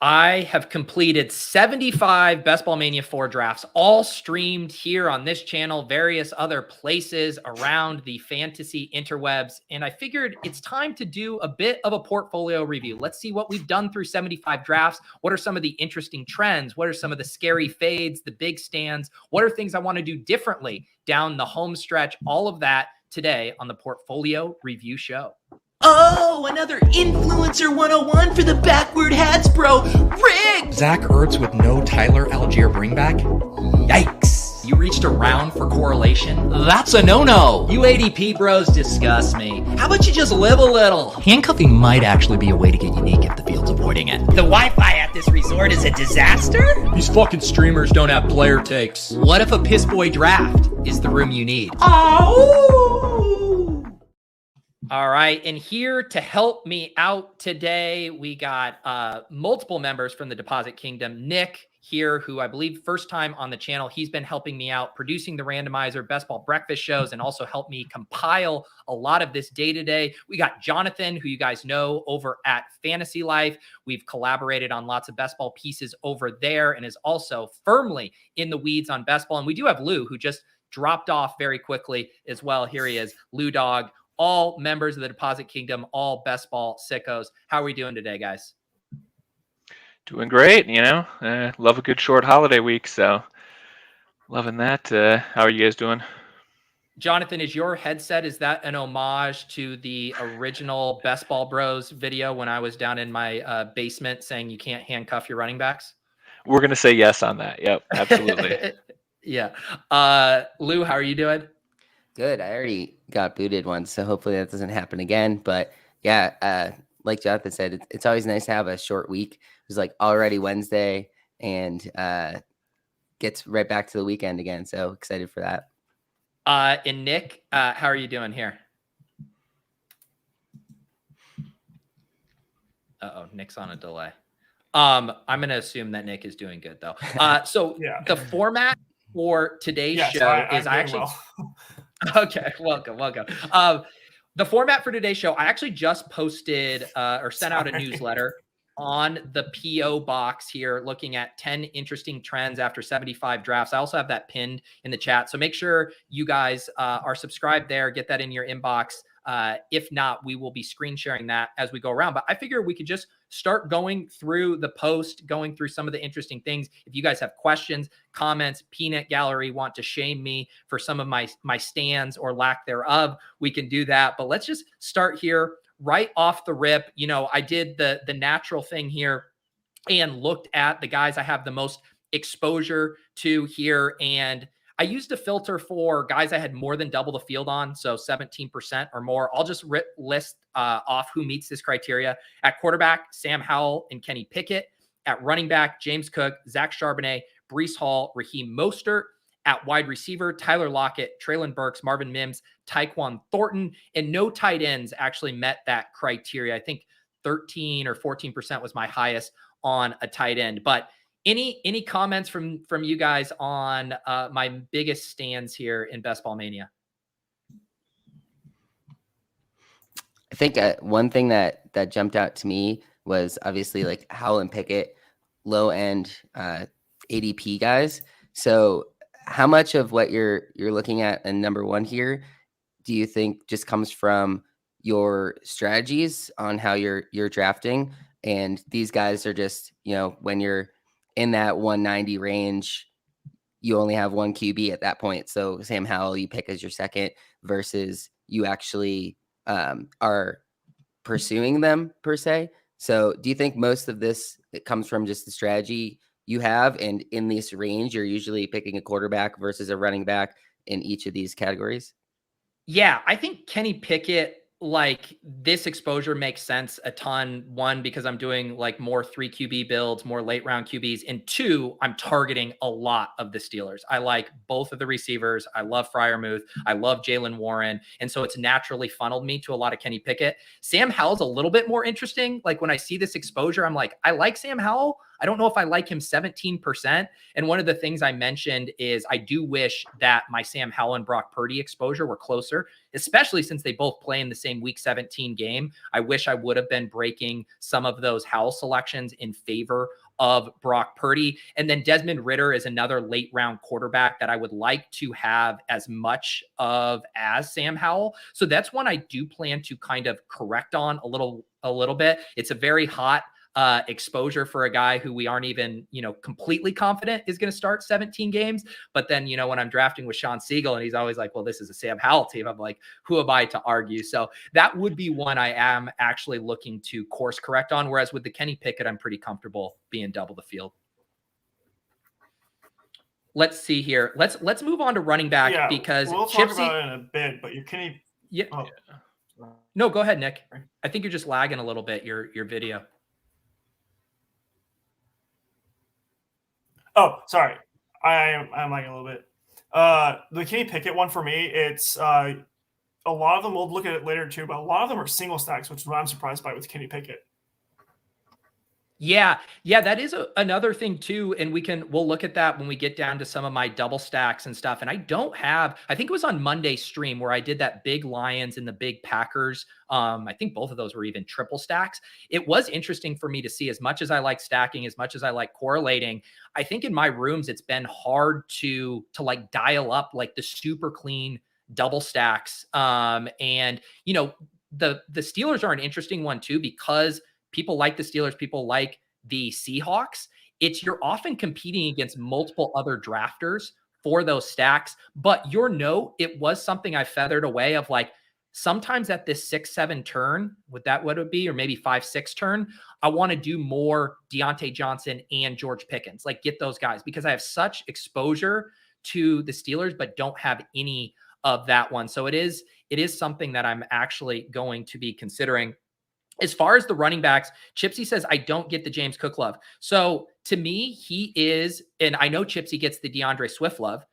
I have completed 75 Best Ball Mania 4 drafts, all streamed here on this channel, various other places around the fantasy interwebs. And I figured it's time to do a bit of a portfolio review. Let's see what we've done through 75 drafts. What are some of the interesting trends? What are some of the scary fades, the big stands? What are things I want to do differently down the home stretch? All of that today on the Portfolio Review Show. Oh, another Influencer 101 for the backward hats, bro. Rigged! Zach Ertz with no Tyler Algier bringback? Yikes. You reached around for correlation? That's a no-no. You ADP bros disgust me. How about you just live a little? Handcuffing might actually be a way to get unique if the field's avoiding it. The Wi-Fi at this resort is a disaster? These fucking streamers don't have player takes. What if a piss boy draft is the room you need? Oh! All right, and here to help me out today, we got multiple members from the Deposit Kingdom. Nick here, who I believe first time on the channel, he's been helping me out producing the randomizer, Best Ball breakfast shows, and also helped me compile a lot of this day-to-day. We got Jonathan, who you guys know over at Fantasy Life. We've collaborated on lots of Best Ball pieces over there and is also firmly in the weeds on Best Ball. And we do have Lou, who just dropped off very quickly as well. Here he is, Lou Dog. All members of the Deposit Kingdom, all Best Ball sickos. How are we doing today, guys? Doing great, love a good short holiday week, so loving that. How are you guys doing? Jonathan, is your headset, is that an homage to the original Best Ball Bros video when I was down in my basement saying you can't handcuff your running backs? We're going to say yes on that. Yep, absolutely. Yeah. Lou, how are you doing? Good. I already got booted once, so hopefully that doesn't happen again. But yeah, like Jonathan said, it's always nice to have a short week. It was like already Wednesday and gets right back to the weekend again. So excited for that. And Nick, how are you doing here? Uh-oh, Nick's on a delay. I'm going to assume that Nick is doing good, though. So yeah. The format for today's show is actually... Well. Okay, welcome. The format for today's show, I actually just posted or sent out a newsletter on the PO box here, looking at 10 interesting trends after 75 drafts. I also have that pinned in the chat. So make sure you guys are subscribed there, get that in your inbox. If not, we will be screen sharing that as we go around. But I figure we could just start going through the post, going through some of the interesting things. If you guys have questions, comments, peanut gallery, want to shame me for some of my stands or lack thereof, we can do that. But let's just start here right off the rip. I did the natural thing here and looked at the guys I have the most exposure to here. And I used a filter for guys I had more than double the field on, so 17% or more. I'll just list off who meets this criteria. At quarterback, Sam Howell and Kenny Pickett. At running back, James Cook, Zach Charbonnet, Breece Hall, Raheem Mostert. At wide receiver, Tyler Lockett, Treylon Burks, Marvin Mims, Tyquan Thornton. And no tight ends actually met that criteria. I think 13 or 14% was my highest on a tight end. But any comments from you guys on my biggest stands here in Best Ball Mania? I think one thing that jumped out to me was obviously like Howell and Pickett, low end ADP guys. So how much of what you're looking at in number one here do you think just comes from your strategies on how you're drafting? And these guys are just, when you're in that 190 range, you only have one QB at that point. So Sam Howell, you pick as your second versus you actually are pursuing them per se. So do you think most of this, it comes from just the strategy you have? And in this range, you're usually picking a quarterback versus a running back in each of these categories? Yeah, I think Kenny Pickett, like this exposure makes sense a ton. One, because I'm doing like more 3 QB builds, more late round QBs. And two, I'm targeting a lot of the Steelers. I like both of the receivers. I love Freiermuth. I love Jalen Warren. And so it's naturally funneled me to a lot of Kenny Pickett. Sam Howell's a little bit more interesting. Like when I see this exposure, I'm like, I like Sam Howell. I don't know if I like him 17%. And one of the things I mentioned is I do wish that my Sam Howell and Brock Purdy exposure were closer, especially since they both play in the same week 17 game. I wish I would have been breaking some of those Howell selections in favor of Brock Purdy. And then Desmond Ridder is another late round quarterback that I would like to have as much of as Sam Howell. So that's one I do plan to kind of correct on a little bit. It's a very hot exposure for a guy who we aren't even, completely confident is going to start 17 games. But then, when I'm drafting with Sean Siegel and he's always like, well, this is a Sam Howell team, I'm like, who am I to argue? So that would be one I am actually looking to course correct on. Whereas with the Kenny Pickett, I'm pretty comfortable being double the field. Let's see here. Let's move on to running back because we'll talk about it in a bit, but Kenny. Yeah. Oh. No, go ahead, Nick. I think you're just lagging a little bit, your video. Oh, sorry. I'm lagging a little bit. The Kenny Pickett one for me, it's a lot of them, we'll look at it later too, but a lot of them are single stacks, which is what I'm surprised by with Kenny Pickett. Yeah, that is another thing too. And we'll look at that when we get down to some of my double stacks and stuff. And I think it was on Monday's stream where I did that big Lions and the big Packers. I think both of those were even triple stacks. It was interesting for me to see, as much as I like stacking, as much as I like correlating, I think in my rooms, it's been hard to like dial up like the super clean double stacks. And the Steelers are an interesting one too, because people like the Steelers, people like the Seahawks. You're often competing against multiple other drafters for those stacks. But it was something I feathered away of like, sometimes at this 6-7 turn, what it would be, or maybe 5-6 turn, I want to do more Deontay Johnson and George Pickens, like get those guys, because I have such exposure to the Steelers, but don't have any of that one. So it is something that I'm actually going to be considering. As far as the running backs, Chipsy says, I don't get the James Cook love. So to me, he is, and I know Chipsy gets the DeAndre Swift love.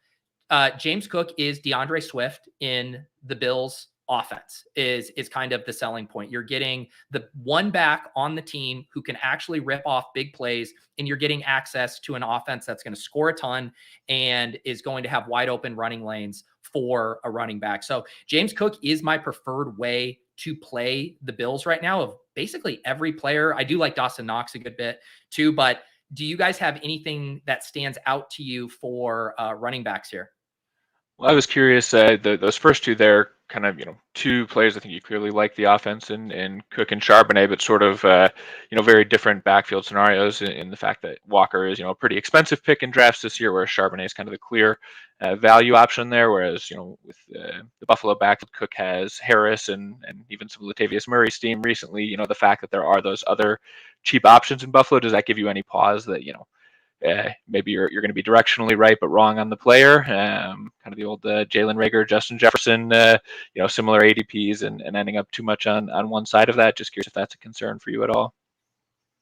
James Cook is DeAndre Swift in the Bills offense is kind of the selling point. You're getting the one back on the team who can actually rip off big plays, and you're getting access to an offense that's going to score a ton and is going to have wide open running lanes for a running back. So James Cook is my preferred way to play the Bills right now of basically every player. I do like Dawson Knox a good bit too, but do you guys have anything that stands out to you for running backs here? Well, I was curious, those first two there, kind of, two players I think you clearly like the offense in Cook and Charbonnet, but sort of, very different backfield scenarios in the fact that Walker is, a pretty expensive pick in drafts this year, whereas Charbonnet is kind of the clear value option there. Whereas, with the Buffalo backfield, Cook has Harris and even some Latavius Murray's team recently, the fact that there are those other cheap options in Buffalo, does that give you any pause that, maybe you're going to be directionally right but wrong on the player? Kind of the old Jalen Reagor, Justin Jefferson, similar ADPs and ending up too much on one side of that. Just curious if that's a concern for you at all.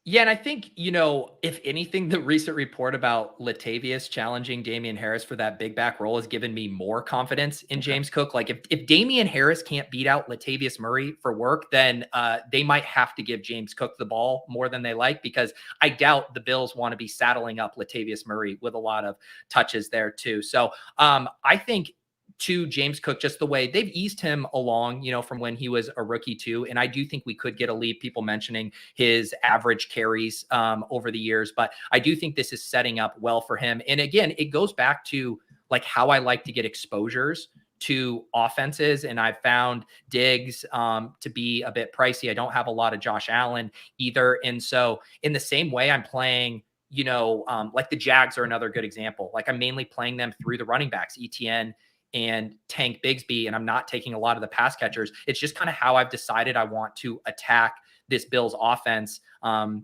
Yeah, and I think, if anything, the recent report about Latavius challenging Damian Harris for that big back role has given me more confidence in James Cook. Like if Damian Harris can't beat out Latavius Murray for work, then they might have to give James Cook the ball more than they like, because I doubt the Bills want to be saddling up Latavius Murray with a lot of touches there too. So I think to James Cook, just the way they've eased him along, from when he was a rookie too. And I do think we could get a lead, people mentioning his average carries over the years, but I do think this is setting up well for him. And again, it goes back to like how I like to get exposures to offenses. And I found Diggs to be a bit pricey. I don't have a lot of Josh Allen either. And so in the same way, I'm playing, like the Jags are another good example. Like I'm mainly playing them through the running backs, ETN and Tank Bigsby, and I'm not taking a lot of the pass catchers. It's just kind of how I've decided I want to attack this Bills offense.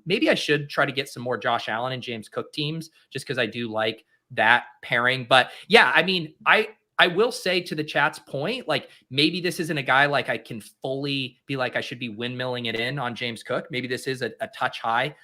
Maybe I should try to get some more Josh Allen and James Cook teams, just because I do like that pairing. But yeah, I mean, I will say, to the chat's point, like maybe this isn't a guy like I can fully be like I should be windmilling it in on James Cook. Maybe this is a touch high.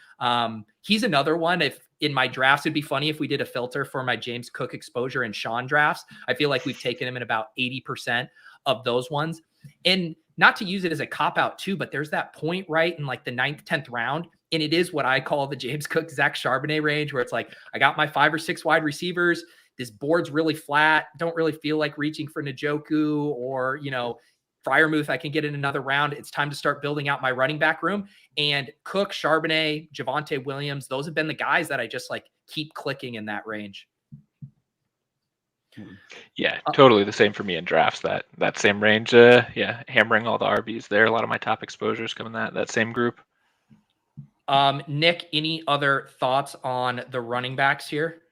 He's another one. If in my drafts, it'd be funny if we did a filter for my James Cook exposure and Sean drafts. I feel like we've taken him in about 80% of those ones. And not to use it as a cop out too, but there's that point right in like the 9th, 10th round. And it is what I call the James Cook, Zach Charbonnet range, where it's like, I got my 5 or 6 wide receivers. This board's really flat. Don't really feel like reaching for Njoku or, Freiermuth. I can get in another round. It's time to start building out my running back room. And Cook, Charbonnet, Javonte Williams, those have been the guys that I just like keep clicking in that range. Yeah, totally the same for me in drafts. That same range. Hammering all the RBs there. A lot of my top exposures come in that same group. Nick, any other thoughts on the running backs here?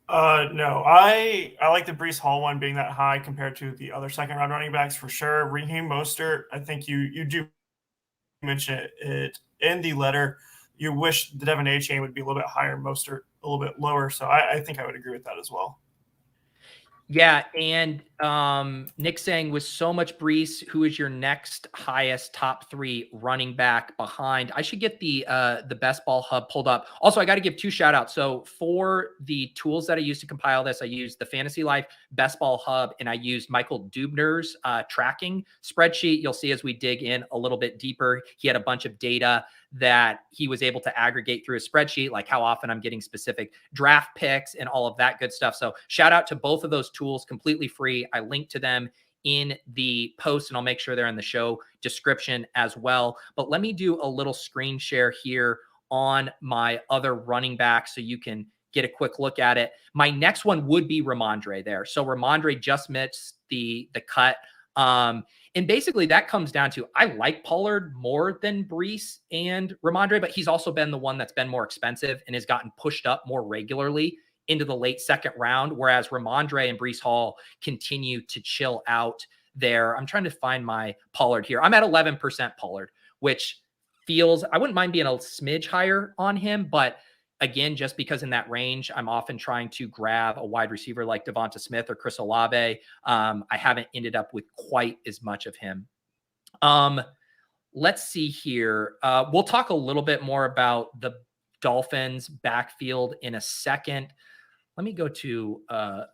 No, I like the Breece Hall one being that high compared to the other second round running backs for sure. Raheem Mostert, I think you do mention it in the letter. You wish the Devin A chain would be a little bit higher, Mostert a little bit lower. So I think I would agree with that as well. Yeah, and Nick saying, with so much Breece, who is your next highest top 3 running back behind? I should get the Best Ball Hub pulled up. Also, I got to give 2 shout outs. So for the tools that I used to compile this, I used the Fantasy Life Best Ball Hub, and I used Michael Dubner's tracking spreadsheet. You'll see as we dig in a little bit deeper, he had a bunch of data that he was able to aggregate through a spreadsheet, like how often I'm getting specific draft picks and all of that good stuff. So shout out to both of those tools, completely free. I link to them in the post, and I'll make sure they're in the show description as well. But let me do a little screen share here on my other running back so you can get a quick look at it. My next one would be Ramondre there. So Ramondre just missed the cut. And basically that comes down to, I like Pollard more than Breece and Ramondre, but he's also been the one that's been more expensive and has gotten pushed up more regularly into the late second round, whereas Ramondre and Breece Hall continue to chill out there. I'm trying to find my Pollard here. I'm at 11% Pollard, which feels, I wouldn't mind being a smidge higher on him, but again, just because in that range, I'm often trying to grab a wide receiver like Devonta Smith or Chris Olave. I haven't ended up with quite as much of him. Let's see here. We'll talk a little bit more about the Dolphins backfield in a second. Let me go to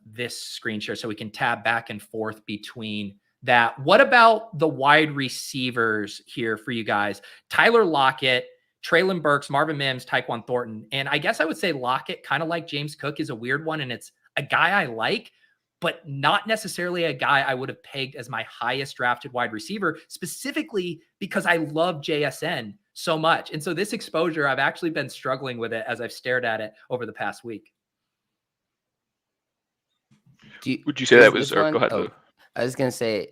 this screen share so we can tab back and forth between that. What about the wide receivers here for you guys? Tyler Lockett, Treylon Burks, Marvin Mims, Tyquan Thornton. And I guess I would say Lockett, kind of like James Cook, is a weird one. And it's a guy I like, but not necessarily a guy I would have pegged as my highest drafted wide receiver, specifically because I love JSN so much. And so this exposure, I've actually been struggling with it as I've stared at it over the past week. Would you say that was, or go ahead, Lou. I was going to say,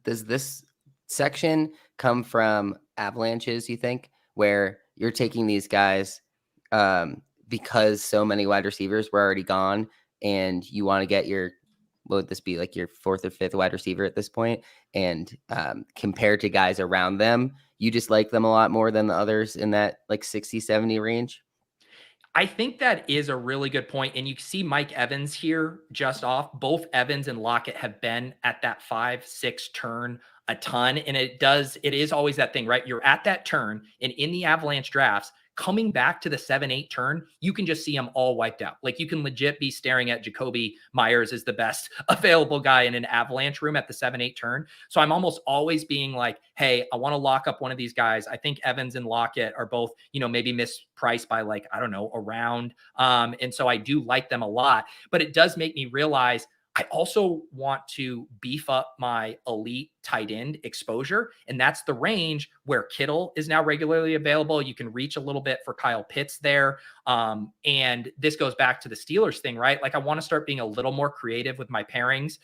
does this section come from avalanches, you think, where you're taking these guys because so many wide receivers were already gone and you want to get your, what would this be, like your 4th or 5th wide receiver at this point, and compared to guys around them, you just like them a lot more than the others in that like 60, 70 range? I think that is a really good point. And you see Mike Evans here just off. Both Evans and Lockett have been at that 5-6 turn a ton. And it is always that thing, right? You're at that turn, and in the Avalanche drafts, coming back to the 7-8 turn, you can just see them all wiped out. Like you can legit be staring at Jacoby Myers as the best available guy in an Avalanche room at the 7-8 turn. So I'm almost always being like, hey, I want to lock up one of these guys. I think Evans and Lockett are both, maybe mispriced by like, I don't know, a round. And so I do like them a lot, but it does make me realize I also want to beef up my elite tight end exposure. And that's the range where Kittle is now regularly available. You can reach a little bit for Kyle Pitts there. And this goes back to the Steelers thing, right? Like I want to start being a little more creative with my pairings,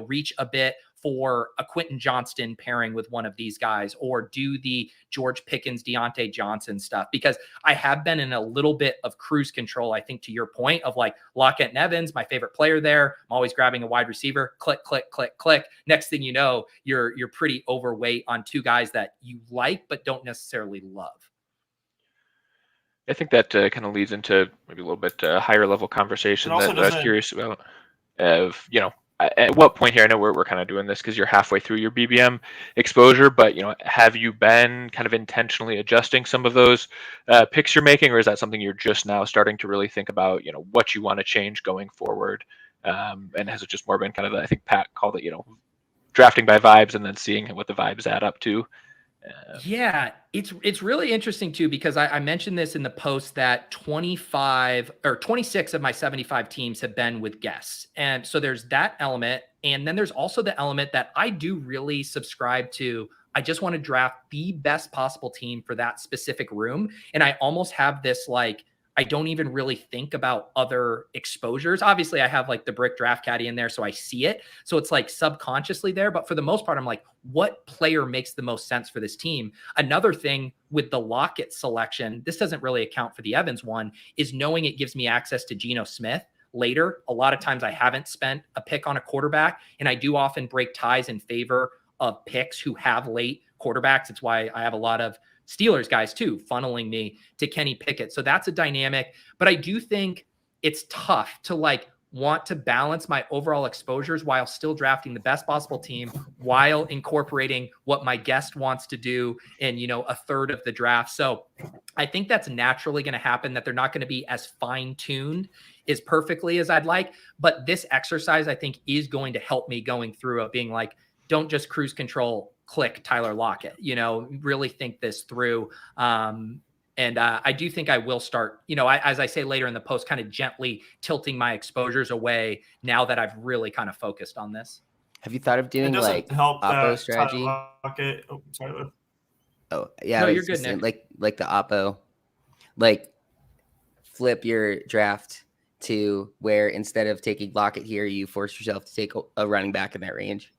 reach a bit for a Quentin Johnston pairing with one of these guys, or do the George Pickens, Deontay Johnson stuff, because I have been in a little bit of cruise control, I think, to your point of like Lockett and Evans, my favorite player there. I'm always grabbing a wide receiver, click, click, click, click. Next thing you know, you're pretty overweight on 2 guys that you like, but don't necessarily love. I think that kind of leads into maybe a little bit higher level conversation that I was curious about. At what point here, I know we're kind of doing this because you're halfway through your BBM exposure, but have you been kind of intentionally adjusting some of those picks you're making, or is that something you're just now starting to really think about, what you want to change going forward And has it just more been kind of, I think Pat called it, drafting by vibes and then seeing what the vibes add up to? Yeah, it's really interesting too, because I mentioned this in the post that 25 or 26 of my 75 teams have been with guests. And so there's that element. And then there's also the element that I do really subscribe to. I just want to draft the best possible team for that specific room. And I almost have this like, I don't even really think about other exposures. Obviously, I have like the brick draft caddy in there, so I see it. So it's like subconsciously there. But for the most part, I'm like, what player makes the most sense for this team? Another thing with the Lockett selection, this doesn't really account for the Evans one, is knowing it gives me access to Geno Smith later. A lot of times I haven't spent a pick on a quarterback, and I do often break ties in favor of picks who have late quarterbacks. It's why I have a lot of Steelers guys too, funneling me to Kenny Pickett. So that's a dynamic, but I do think it's tough to like want to balance my overall exposures while still drafting the best possible team, while incorporating what my guest wants to do in, a third of the draft. So I think that's naturally going to happen, that they're not going to be as fine-tuned as perfectly as I'd like. But this exercise, I think, is going to help me going through of being like, don't just cruise control, click Tyler Lockett, really think this through. And I do think I will start, as I say later in the post, kind of gently tilting my exposures away now that I've really kind of focused on this. Have you thought of doing like help oppo strategy? Lockett. Oh, sorry, Lou. Oh yeah, no, you're good, Nick. Like the oppo, like flip your draft to where instead of taking Lockett here, you force yourself to take a running back in that range.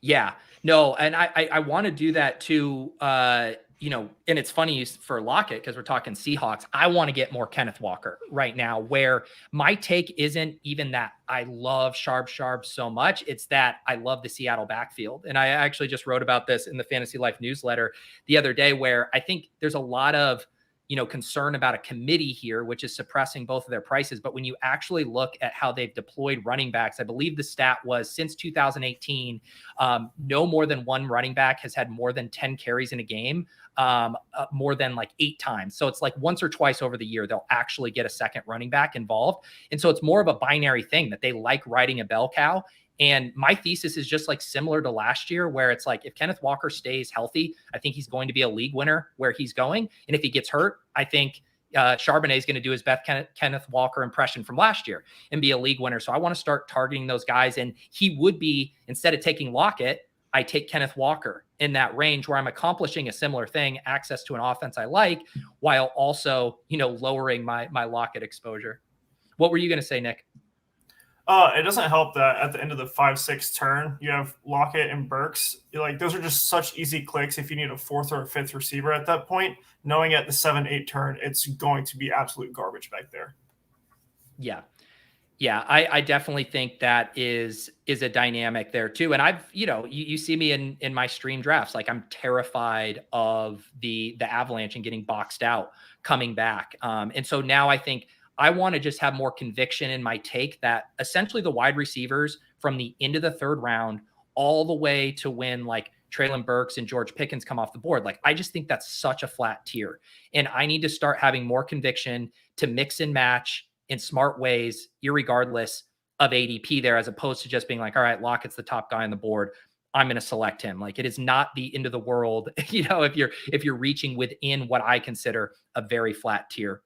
Yeah, no. And I want to do that too. And it's funny for Lockett, because we're talking Seahawks. I want to get more Kenneth Walker right now, where my take isn't even that I love Sharp so much. It's that I love the Seattle backfield. And I actually just wrote about this in the Fantasy Life newsletter the other day, where I think there's a lot of concern about a committee here, which is suppressing both of their prices. But when you actually look at how they've deployed running backs, I believe the stat was since 2018, no more than one running back has had more than 10 carries in a game, more than like 8 times. So it's like once or twice over the year, they'll actually get a second running back involved. And so it's more of a binary thing that they like riding a bell cow. And my thesis is just like similar to last year, where it's like, if Kenneth Walker stays healthy, I think he's going to be a league winner where he's going. And if he gets hurt, I think Charbonnet is going to do his best Kenneth Walker impression from last year and be a league winner. So I want to start targeting those guys. And he would be, instead of taking Lockett, I take Kenneth Walker in that range, where I'm accomplishing a similar thing, access to an offense I like, while also, lowering my Lockett exposure. What were you going to say, Nick? It doesn't help that at the end of the 5-6 turn, you have Lockett and Burks. Like, those are just such easy clicks if you need a 4th or a 5th receiver at that point, knowing at the 7-8 turn, it's going to be absolute garbage back there. Yeah. Yeah, I definitely think that is a dynamic there too. And I've, you see me in my stream drafts, like I'm terrified of the Avalanche and getting boxed out coming back. And so now I think I want to just have more conviction in my take that essentially the wide receivers from the end of the 3rd round all the way to when like Treylon Burks and George Pickens come off the board. Like, I just think that's such a flat tier. And I need to start having more conviction to mix and match in smart ways, irregardless of ADP there, as opposed to just being like, all right, Lockett's the top guy on the board, I'm going to select him. Like, it is not the end of the world, if you're reaching within what I consider a very flat tier.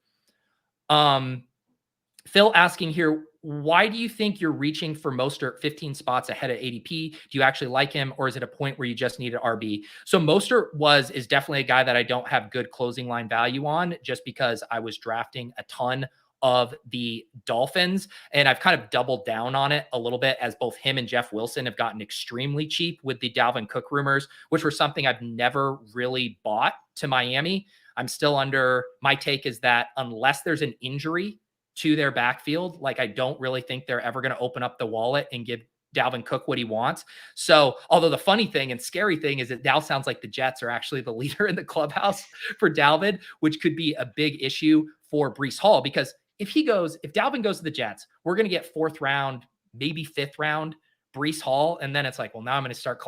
Phil asking here, why do you think you're reaching for Mostert 15 spots ahead of ADP? Do you actually like him, or is it a point where you just need an RB? So Mostert is definitely a guy that I don't have good closing line value on, just because I was drafting a ton of the Dolphins, and I've kind of doubled down on it a little bit, as both him and Jeff Wilson have gotten extremely cheap with the Dalvin Cook rumors, which were something I've never really bought to Miami. I'm still under, my take is that unless there's an injury to their backfield, like, I don't really think they're ever going to open up the wallet and give Dalvin Cook what he wants. So, although the funny thing and scary thing is that now sounds like the Jets are actually the leader in the clubhouse for Dalvin, which could be a big issue for Breece Hall, because if Dalvin goes to the Jets, we're going to get 4th round, maybe 5th round Breece Hall. And then it's like, well, now I'm going to start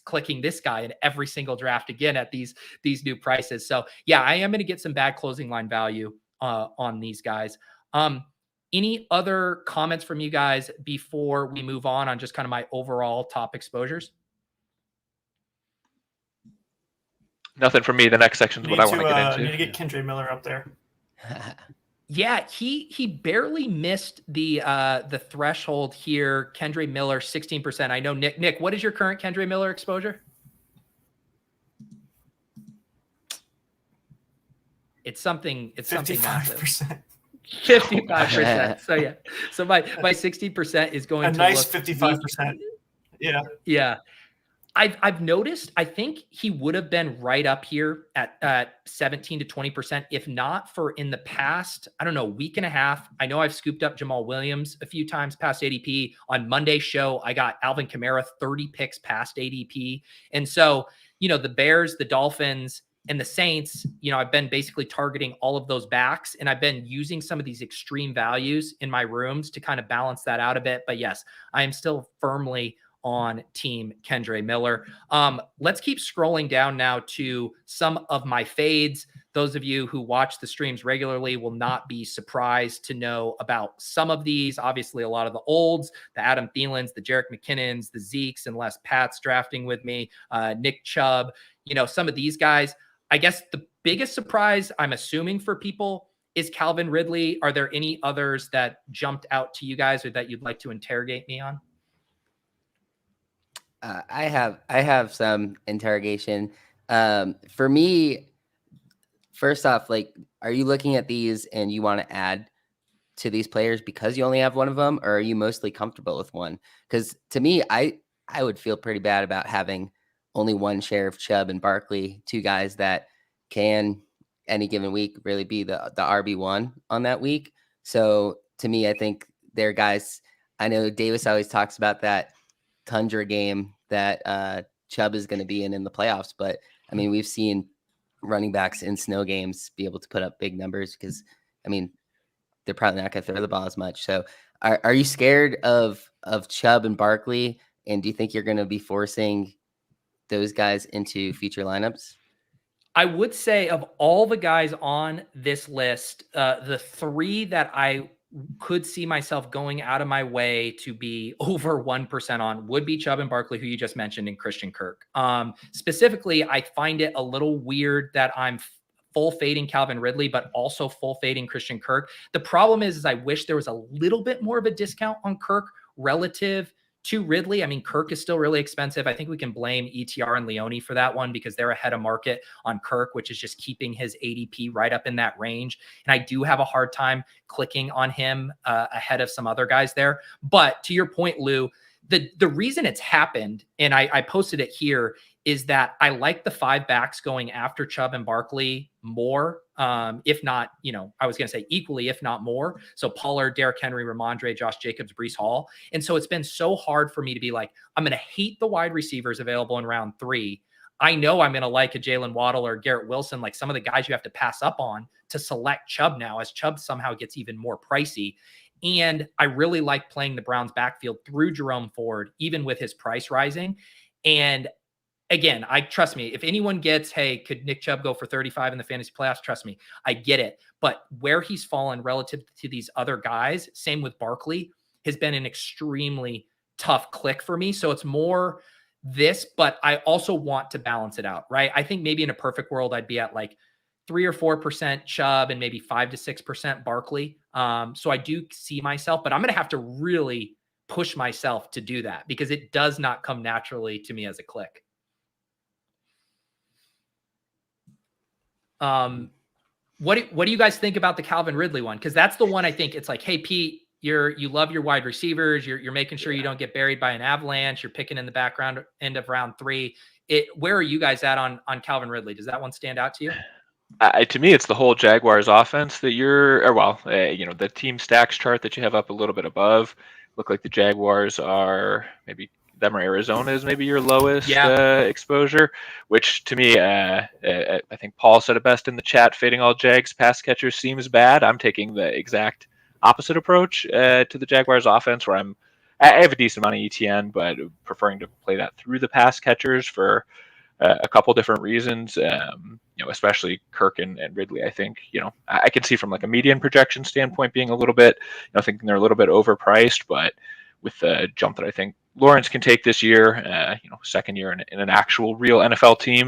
clicking this guy in every single draft again at these new prices. So yeah, I am going to get some bad closing line value on these guys. Any other comments from you guys before we move on just kind of my overall top exposures? Nothing for me. The next section is what I want to get into. Need to get Kendre Miller up there. Yeah, he barely missed the threshold here. Kendre Miller, 16%. I know Nick, what is your current Kendre Miller exposure? It's something massive. 55%. So yeah. So my 60% is going a to nice 55%. Yeah. Yeah. I've noticed, I think he would have been right up here at 17 to 20%, if not for in the past, I don't know, week and a half. I know I've scooped up Jamal Williams a few times past ADP. On Monday's show, I got Alvin Kamara 30 picks past ADP. And so, the Bears, the Dolphins, and the Saints, I've been basically targeting all of those backs, and I've been using some of these extreme values in my rooms to kind of balance that out a bit. But yes, I am still firmly on team Kendre Miller. Let's keep scrolling down now to some of my fades. Those of you who watch the streams regularly will not be surprised to know about some of these. Obviously, a lot of the olds, the Adam Thielens, the Jerick McKinnons, the Zekes, and Les Pats drafting with me, Nick Chubb, some of these guys. I guess the biggest surprise, I'm assuming, for people is Calvin Ridley. Are there any others that jumped out to you guys or that you'd like to interrogate me on? I have some interrogation. For me, first off, are you looking at these and you want to add to these players because you only have one of them, or are you mostly comfortable with one? Because to me, I would feel pretty bad about having only one share of Chubb and Barkley, two guys that can any given week really be the RB1 on that week. So to me, I think they're guys. I know Davis always talks about that Tundra game that Chubb is going to be in the playoffs, but I mean, we've seen running backs in snow games be able to put up big numbers because, I mean, they're probably not going to throw the ball as much. So are you scared of Chubb and Barkley? And do you think you're going to be forcing those guys into future lineups? I would say of all the guys on this list, the three that I could see myself going out of my way to be over 1% on would be Chubb and Barkley, who you just mentioned, and Christian Kirk. Specifically, I find it a little weird that I'm full fading Calvin Ridley, but also full fading Christian Kirk. The problem is I wish there was a little bit more of a discount on Kirk relative to Ridley. I mean, Kirk is still really expensive. I think we can blame ETR and Leone for that one because they're ahead of market on Kirk, which is just keeping his ADP right up in that range. And I do have a hard time clicking on him ahead of some other guys there. But to your point, Lou, the reason it's happened, and I posted it here, is that I like the 5 backs going after Chubb and Barkley more, if not, I was going to say equally, if not more. So Pollard, Derrick Henry, Ramondre, Josh Jacobs, Breece Hall. And so it's been so hard for me to be like, I'm going to hate the wide receivers available in round 3. I know I'm going to like a Jalen Waddle or Garrett Wilson, like some of the guys you have to pass up on to select Chubb now, as Chubb somehow gets even more pricey. And I really like playing the Browns backfield through Jerome Ford, even with his price rising. And again, trust me, if anyone gets, hey, could Nick Chubb go for 35 in the fantasy playoffs? Trust me, I get it. But where he's fallen relative to these other guys, same with Barkley, has been an extremely tough click for me. So it's more this, but I also want to balance it out, right? I think maybe in a perfect world, I'd be at like 3 or 4% Chubb and maybe 5 to 6% Barkley. So I do see myself, but I'm going to have to really push myself to do that because it does not come naturally to me as a click. What do you guys think about the Calvin Ridley one? Because that's the one I think it's like, hey, Pete, you love your wide receivers. You're making sure you don't get buried by an avalanche. You're picking in the background end of round 3. Where are you guys at on Calvin Ridley? Does that one stand out to you? To me, it's the whole Jaguars offense that the team stacks chart that you have up a little bit above. Look like the Jaguars are maybe them or Arizona is maybe your lowest exposure, which to me, I think Paul said it best in the chat, fading all Jags pass catchers seems bad. I'm taking the exact opposite approach to the Jaguars offense, where I have a decent amount of ETN, but preferring to play that through the pass catchers for a couple different reasons. especially Kirk and Ridley. I think, I can see from like a median projection standpoint being a little bit, thinking they're a little bit overpriced, but with the jump that I think Lawrence can take this year, second year in an actual real NFL team,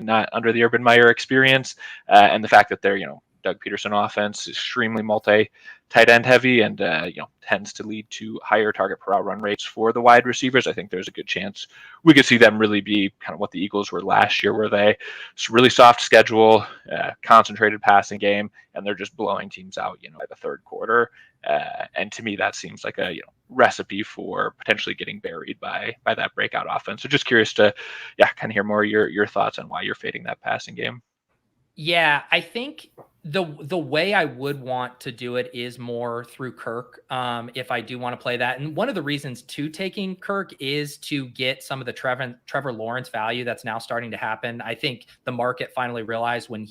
not under the Urban Meyer experience, and the fact that they're, Doug Peterson offense is extremely multi-tight end heavy and, tends to lead to higher target per out run rates for the wide receivers. I think there's a good chance we could see them really be kind of what the Eagles were last year, where they really soft schedule, concentrated passing game, and they're just blowing teams out, by the third quarter. And to me, that seems like a recipe for potentially getting buried by that breakout offense. So just curious to, kind of hear more your thoughts on why you're fading that passing game. Yeah, I think the way I would want to do it is more through Kirk, if I do want to play that. And one of the reasons to taking Kirk is to get some of the Trevor Lawrence value that's now starting to happen. I think the market finally realized when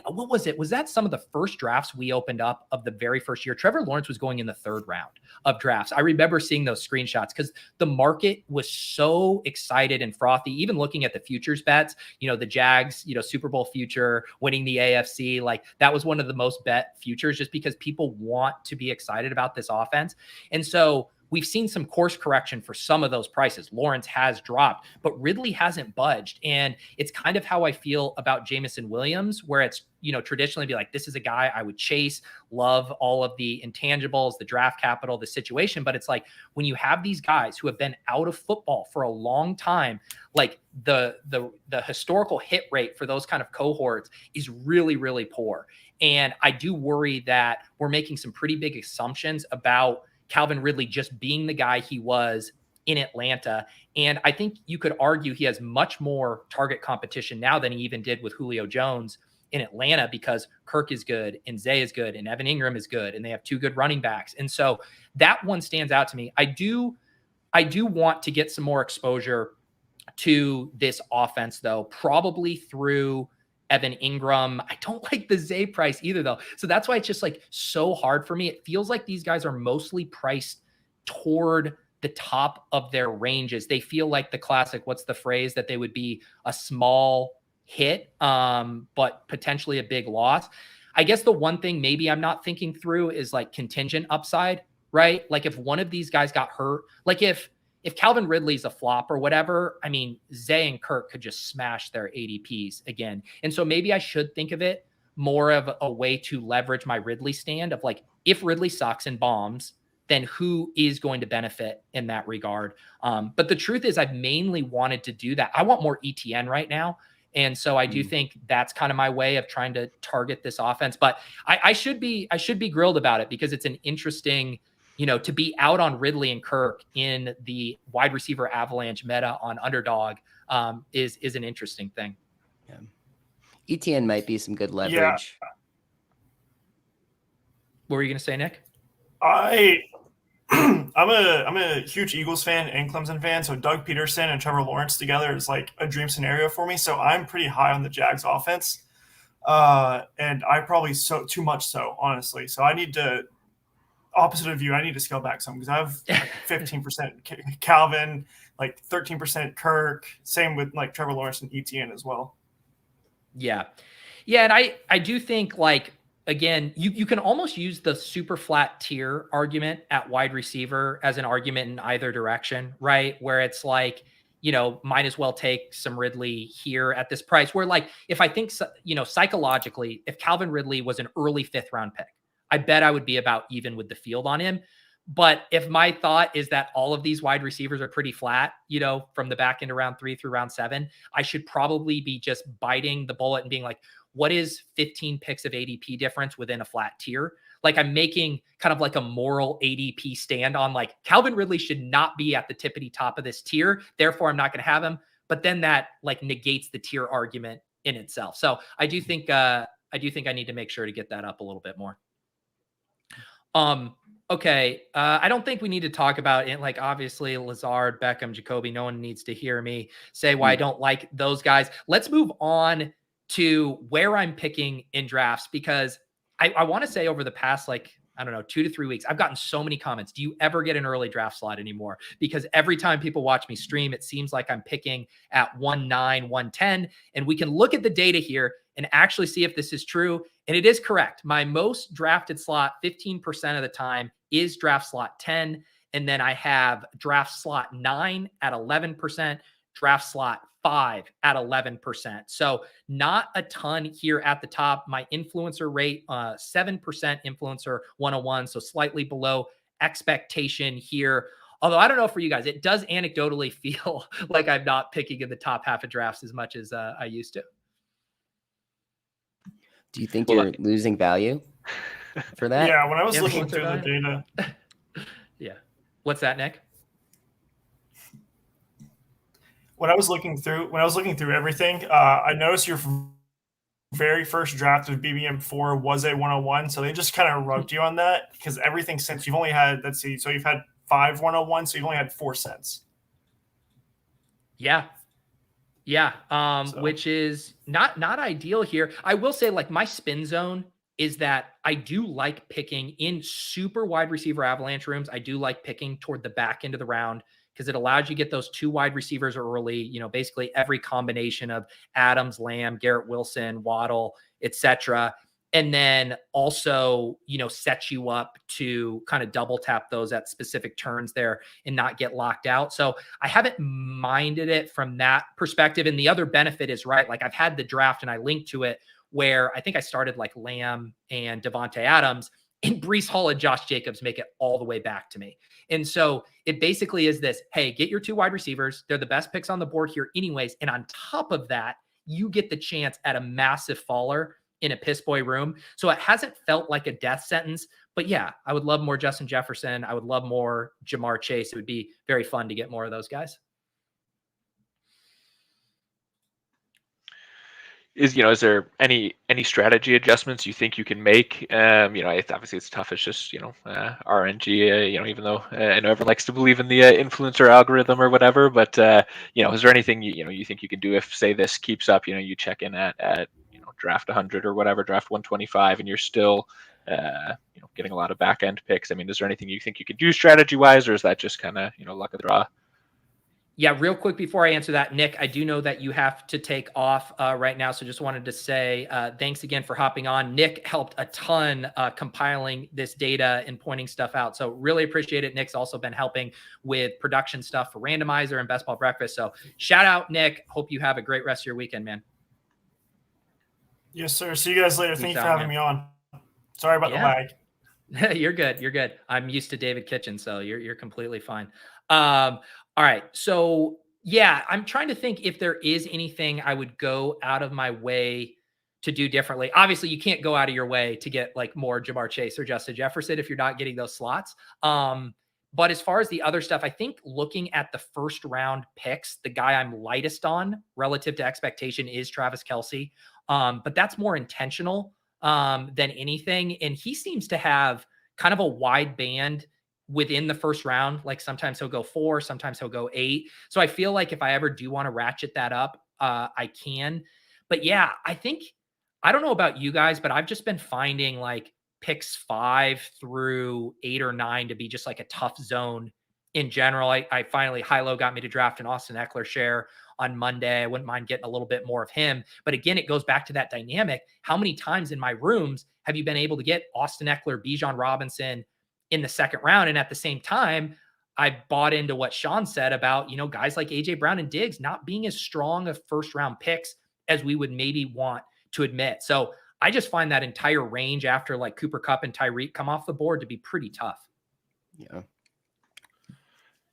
what was it? Was that some of the first drafts we opened up of the very first year? Trevor Lawrence was going in the third round of drafts. I remember seeing those screenshots because the market was so excited and frothy, even looking at the futures bets, the Jags, Super Bowl future, winning the AFC, like that was one of the most bet futures just because people want to be excited about this offense. And so we've seen some course correction for some of those prices. Lawrence has dropped, but Ridley hasn't budged. And it's kind of how I feel about Jameson Williams, where it's, traditionally be like, this is a guy I would chase, love all of the intangibles, the draft capital, the situation. But it's like when you have these guys who have been out of football for a long time, like the historical hit rate for those kind of cohorts is really, really poor. And I do worry that we're making some pretty big assumptions about Calvin Ridley just being the guy he was in Atlanta. And I think you could argue he has much more target competition now than he even did with Julio Jones in Atlanta, because Kirk is good and Zay is good and Evan Ingram is good and they have two good running backs. And so that one stands out to me. I do want to get some more exposure to this offense though, probably through Evan Ingram. I don't like the Zay price either though. So that's why it's just like so hard for me. It feels like these guys are mostly priced toward the top of their ranges. They feel like the classic, what's the phrase, that they would be a small hit, but potentially a big loss. I guess the one thing maybe I'm not thinking through is like contingent upside, right? Like if one of these guys got hurt, like if Calvin Ridley's a flop or whatever, I mean, Zay and Kirk could just smash their ADPs again. And so maybe I should think of it more of a way to leverage my Ridley stand of like, if Ridley sucks and bombs, then who is going to benefit in that regard? But the truth is I've mainly wanted to do that. I want more ETN right now. And so I do think that's kind of my way of trying to target this offense. But I should be grilled about it because it's an interesting, to be out on Ridley and Kirk in the wide receiver avalanche meta on underdog is an interesting thing. Yeah. ETN might be some good leverage. Yeah. What were you going to say, Nick? I'm a huge Eagles fan and Clemson fan, so Doug Peterson and Trevor Lawrence together is like a dream scenario for me. So I'm pretty high on the Jags offense, and I probably too much so, honestly. So I need to, opposite of you, I need to scale back some because I have like 15% Calvin, like 13% Kirk. Same with like Trevor Lawrence and ETN as well. Yeah, and I do think like. Again, you can almost use the super flat tier argument at wide receiver as an argument in either direction, right? Where it's like, might as well take some Ridley here at this price. Where like, if I think, psychologically, if Calvin Ridley was an early 5th round pick, I bet I would be about even with the field on him. But if my thought is that all of these wide receivers are pretty flat, from the back end of round 3 through round 7, I should probably be just biting the bullet and being like, what is 15 picks of ADP difference within a flat tier? Like I'm making kind of like a moral ADP stand on like Calvin Ridley should not be at the tippity top of this tier. Therefore, I'm not going to have him. But then that like negates the tier argument in itself. So I do think I need to make sure to get that up a little bit more. Okay. I don't think we need to talk about it. Like obviously Lazard, Beckham, Jacoby, no one needs to hear me say why I don't like those guys. Let's move on to where I'm picking in drafts, because I want to say over the past, 2 to 3 weeks, I've gotten so many comments. Do you ever get an early draft slot anymore? Because every time people watch me stream, it seems like I'm picking at 1-9, 1-10, and we can look at the data here and actually see if this is true. And it is correct. My most drafted slot 15% of the time is draft slot 10. And then I have draft slot 9 at 11%, draft slot 5 at 11%. So not a ton here at the top. My influencer rate, 7% influencer 101. So slightly below expectation here. Although I don't know for you guys, it does anecdotally feel like I'm not picking in the top half of drafts as much as I used to. Do you think you're losing value for that? Yeah, when I was looking through the data. Yeah. What's that, Nick? When I was looking through everything, I noticed your very first draft of BBM4 was a 101, so they just kind of rugged you on that because everything since you've only had, let's see, so you've had 5 101, so you've only had 4 cents. Yeah. Which is not ideal here. I will say, like, my spin zone is that I do like picking in super wide receiver avalanche rooms. I do like picking toward the back end of the round because it allows you to get those 2 wide receivers early, basically every combination of Adams, Lamb, Garrett Wilson, Waddle, etc. And then also, set you up to kind of double tap those at specific turns there and not get locked out. So I haven't minded it from that perspective. And the other benefit is, right, like I've had the draft and I linked to it where I think I started like Lamb and Devontae Adams, and Breece Hall and Josh Jacobs make it all the way back to me. And so it basically is this, hey, get your 2 wide receivers. They're the best picks on the board here anyways. And on top of that, you get the chance at a massive faller in a piss boy room. So it hasn't felt like a death sentence, but yeah, I would love more Justin Jefferson. I would love more Jamar Chase. It would be very fun to get more of those guys. Is there any strategy adjustments you think you can make? Obviously it's tough. It's just RNG. Even though I know everyone likes to believe in the influencer algorithm or whatever, but is there anything you think you can do if, say, this keeps up? You check in at draft 100 or whatever, draft 125, and you're still getting a lot of back end picks. I mean, is there anything you think you can do strategy wise, or is that just kind of luck of the draw? Yeah, real quick before I answer that, Nick, I do know that you have to take off right now. So just wanted to say thanks again for hopping on. Nick helped a ton compiling this data and pointing stuff out. So really appreciate it. Nick's also been helping with production stuff for Randomizer and Best Ball Breakfast. So shout out, Nick. Hope you have a great rest of your weekend, man. Yes, sir. See you guys later. Thank you for having me on. Sorry about the lag. You're good. I'm used to David Kitchen, so you're completely fine. All right. So yeah, I'm trying to think if there is anything I would go out of my way to do differently. Obviously, you can't go out of your way to get like more Jamar Chase or Justin Jefferson if you're not getting those slots. But as far as the other stuff, I think looking at the first round picks, the guy I'm lightest on relative to expectation is Travis Kelce. But that's more intentional than anything. And he seems to have kind of a wide band within the first round. Like sometimes he'll go 4, sometimes he'll go 8. So I feel like if I ever do want to ratchet that up, I can. But yeah, I don't know about you guys, but I've just been finding like picks 5 through 8 or 9 to be just like a tough zone in general. I finally, Hilo got me to draft an Austin Eckler share on Monday. I wouldn't mind getting a little bit more of him. But again, it goes back to that dynamic. How many times in my rooms have you been able to get Austin Eckler, Bijan Robinson in the second round? And at the same time, I bought into what Sean said about, guys like AJ Brown and Diggs not being as strong of first round picks as we would maybe want to admit. So I just find that entire range after like Cooper Kupp and Tyreek come off the board to be pretty tough. Yeah.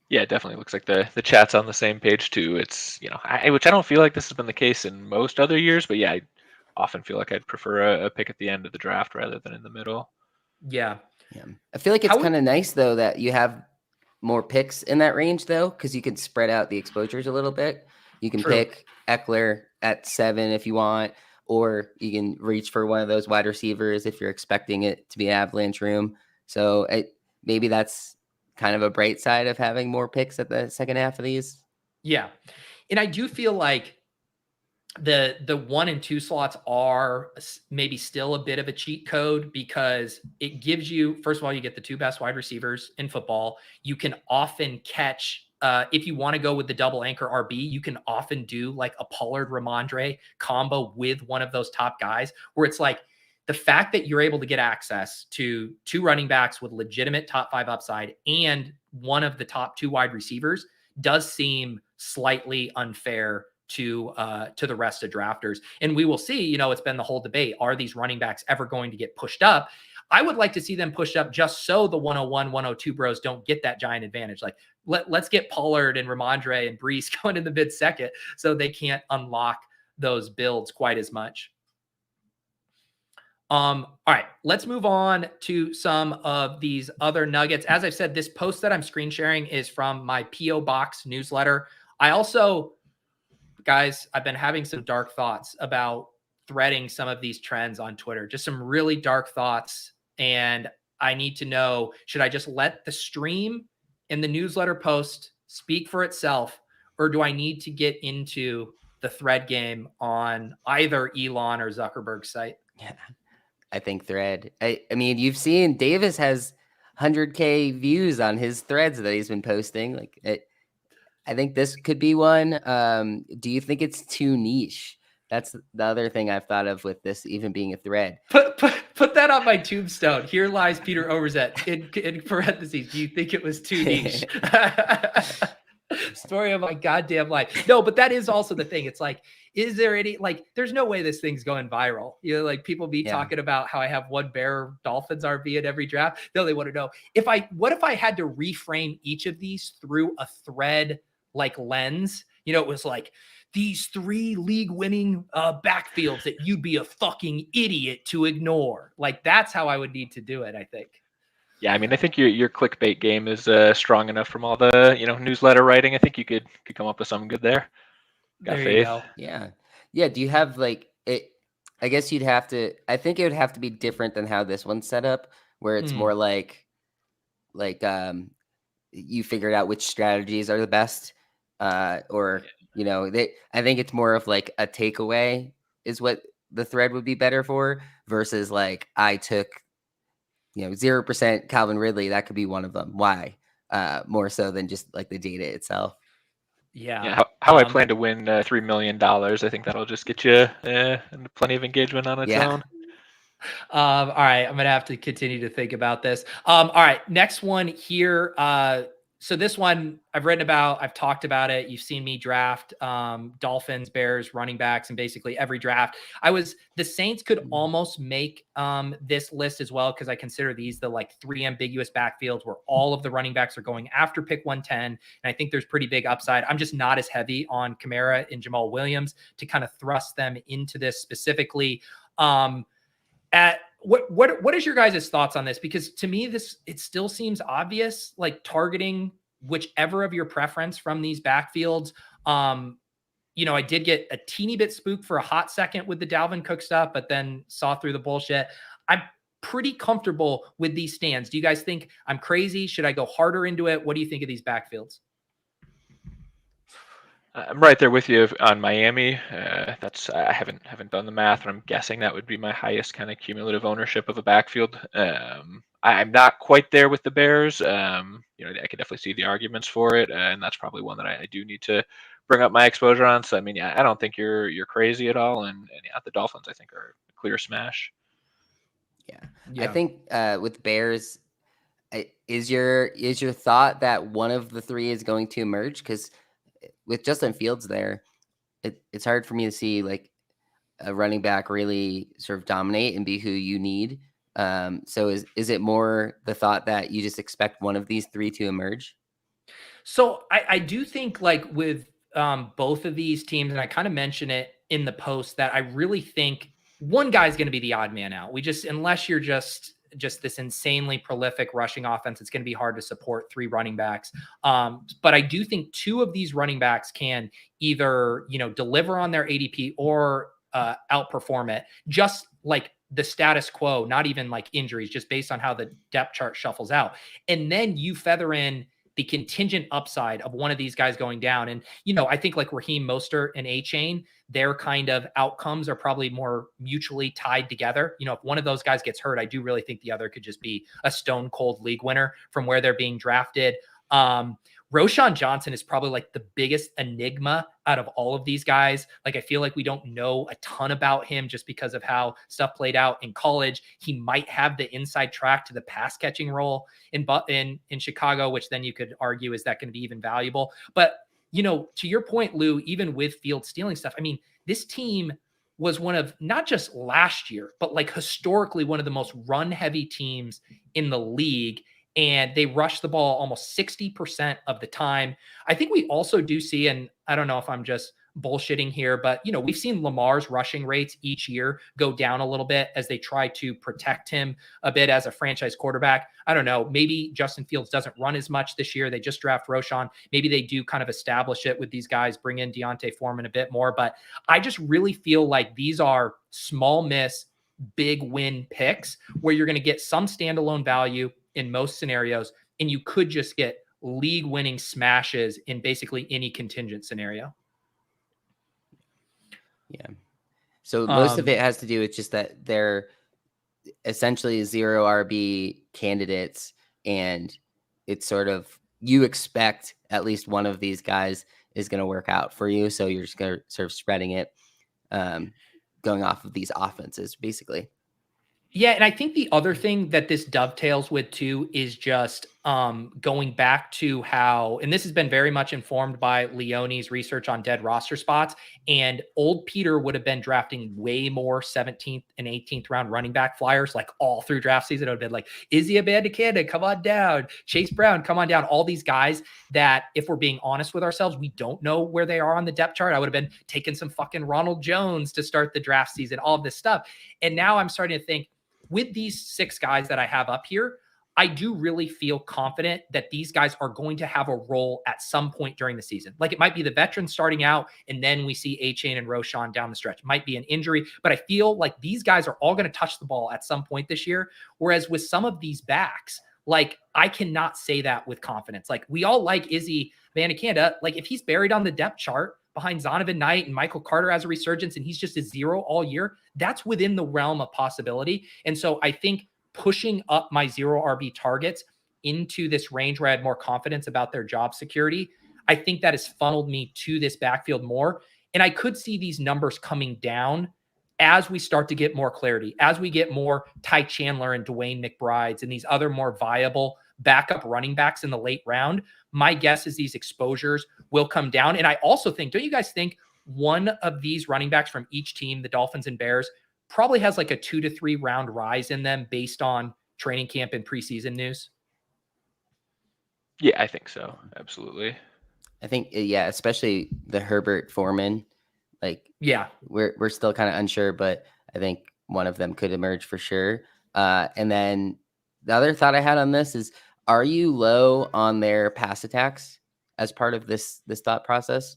Yeah, it definitely looks like the chat's on the same page too. It's, which I don't feel like this has been the case in most other years, but yeah, I often feel like I'd prefer a pick at the end of the draft rather than in the middle. Yeah. I feel like it's kind of nice though that you have more picks in that range though, because you can spread out the exposures a little bit. You can pick Eckler at 7 if you want, or you can reach for one of those wide receivers if you're expecting it to be an avalanche room. So maybe that's kind of a bright side of having more picks at the second half of these. Yeah. And I do feel like the 1 and 2 slots are maybe still a bit of a cheat code because it gives you, first of all, you get the 2 best wide receivers in football. You can often catch if you want to go with the double anchor RB, you can often do like a Pollard Ramondre combo with one of those top guys, where it's like the fact that you're able to get access to 2 running backs with legitimate top 5 upside and one of the top 2 wide receivers does seem slightly unfair to the rest of drafters. And we will see, it's been the whole debate. Are these running backs ever going to get pushed up? I would like to see them pushed up just so the 101, 102 bros don't get that giant advantage. Like let's get Pollard and Ramondre and Brees going in the mid second so they can't unlock those builds quite as much. All right, let's move on to some of these other nuggets. As I've said, this post that I'm screen sharing is from my P.O. Box newsletter. I also, guys, I've been having some dark thoughts about threading some of these trends on Twitter, just some really dark thoughts. And I need to know, should I just let the stream and the newsletter post speak for itself, or do I need to get into the thread game on either Elon or Zuckerberg's site? Yeah. I think thread. I mean, you've seen Davis has 100K views on his threads that he's been posting. I think this could be one. Do you think it's too niche? That's the other thing I've thought of with this even being a thread. Put that on my tombstone. Here lies Peter Overzet in parentheses. Do you think it was too niche? Story of my goddamn life. No, but that is also the thing. It's like, is there any, there's no way this thing's going viral. People be talking about how I have one Bear Dolphins RB in every draft. No, they want to know what if I had to reframe each of these through a thread lens? It was like these 3 league winning backfields that you'd be a fucking idiot to ignore. That's how I would need to do it, I think. Yeah, I mean, I think your clickbait game is strong enough from all the newsletter writing. I think you could come up with something good there. Got faith. You go. Yeah. Do you have it? I guess you'd have to. I think it would have to be different than how this one's set up, where it's more like you figured out which strategies are the best, or I think it's more of a takeaway is what the thread would be better for versus I took 0% Calvin Ridley. That could be one of them. Why? More so than just the data itself. Yeah. How I plan to win $3 million. I think that'll just get you plenty of engagement on its own. All right. I'm going to have to continue to think about this. All right. Next one here. So this one I've written about, I've talked about it. You've seen me draft Dolphins, Bears, running backs, and basically every draft. The Saints could almost make this list as well, because I consider these the 3 ambiguous backfields where all of the running backs are going after pick 110. And I think there's pretty big upside. I'm just not as heavy on Kamara and Jamal Williams to kind of thrust them into this specifically. What is your guys' thoughts on this? Because to me, it still seems obvious, targeting whichever of your preference from these backfields. I did get a teeny bit spooked for a hot second with the Dalvin Cook stuff, but then saw through the bullshit. I'm pretty comfortable with these stands. Do you guys think I'm crazy? Should I go harder into it? What do you think of these backfields? I'm right there with you on Miami. I haven't done the math, and I'm guessing that would be my highest kind of cumulative ownership of a backfield. I'm not quite there with the Bears. I could definitely see the arguments for it, and that's probably one that I do need to bring up my exposure on. So I mean, I don't think you're crazy at all, and the Dolphins I think are a clear smash. Yeah. I think with Bears, is your thought that one of the 3 is going to emerge? Because with Justin Fields there, it's hard for me to see a running back really sort of dominate and be who you need. So is it more the thought that you just expect one of these 3 to emerge? So I do think with both of these teams, and I kind of mention it in the post, that I really think one guy's going to be the odd man out. Unless you're just this insanely prolific rushing offense, it's going to be hard to support 3 running backs. But I do think 2 of these running backs can either, deliver on their ADP or outperform it, just the status quo, not even injuries, just based on how the depth chart shuffles out. And then you feather in the contingent upside of one of these guys going down. And, I think Raheem Mostert and A-Chain, their kind of outcomes are probably more mutually tied together. If one of those guys gets hurt, I do really think the other could just be a stone cold league winner from where they're being drafted. Roschon Johnson is probably like the biggest enigma out of all of these guys. Like, I feel like we don't know a ton about him just because of how stuff played out in college. He might have the inside track to the pass catching role in Chicago, which then you could argue, is that going to be even valuable? But, you know, to your point, Lou, even with Field stealing stuff, I mean, this team was one of, not just last year, but like historically one of the most run heavy teams in the league. And they rush the ball almost 60% of the time. I think we also do see, and I don't know if I'm just bullshitting here, but, you know, we've seen Lamar's rushing rates each year go down a little bit as they try to protect him a bit as a franchise quarterback. I don't know. Maybe Justin Fields doesn't run as much this year. They just draft Roschon. Maybe they do kind of establish it with these guys, bring in Deontay Foreman a bit more. But I just really feel like these are small miss, big win picks where you're going to get some standalone value in most scenarios, and you could just get league winning smashes in basically any contingent scenario. Yeah. So most of it has to do with just that they're essentially 0 RB candidates, and it's sort of, you expect at least one of these guys is going to work out for you. So you're just going to sort of spreading it, going off of these offenses, basically. Yeah, and I think the other thing that this dovetails with too is just going back to how, and this has been very much informed by Leone's research on dead roster spots, and old Peter would have been drafting way more 17th and 18th round running back flyers like all through draft season. It would have been like Izzy Abanikanda, come on down, Chase Brown, come on down, all these guys that, if we're being honest with ourselves, we don't know where they are on the depth chart. I would have been taking some fucking Ronald Jones to start the draft season, all of this stuff. And now I'm starting to think, with these 6 guys that I have up here, I do really feel confident that these guys are going to have a role at some point during the season. Like, it might be the veterans starting out, and then we see Achane and Roschon down the stretch. It might be an injury, but I feel like these guys are all going to touch the ball at some point this year. Whereas with some of these backs, like, I cannot say that with confidence. Like, we all like Izzy Abanikanda. Like, if he's buried on the depth chart behind Zonovan Knight and Michael Carter has a resurgence and he's just a 0 all year, that's within the realm of possibility. And so I think pushing up my 0 RB targets into this range where I had more confidence about their job security, I think that has funneled me to this backfield more. And I could see these numbers coming down as we start to get more clarity, as we get more Ty Chandler and Dwayne McBrides and these other more viable backup running backs in the late round. My guess is these exposures will come down. And I also think, don't you guys think one of these running backs from each team, the Dolphins and Bears, probably has like a 2 to 3 round rise in them based on training camp and preseason news? Yeah, I think so. Absolutely. I think, yeah, especially the Herbert Foreman. Like, yeah, we're still kind of unsure, but I think one of them could emerge for sure. And then the other thought I had on this is, are you low on their pass attacks as part of this thought process?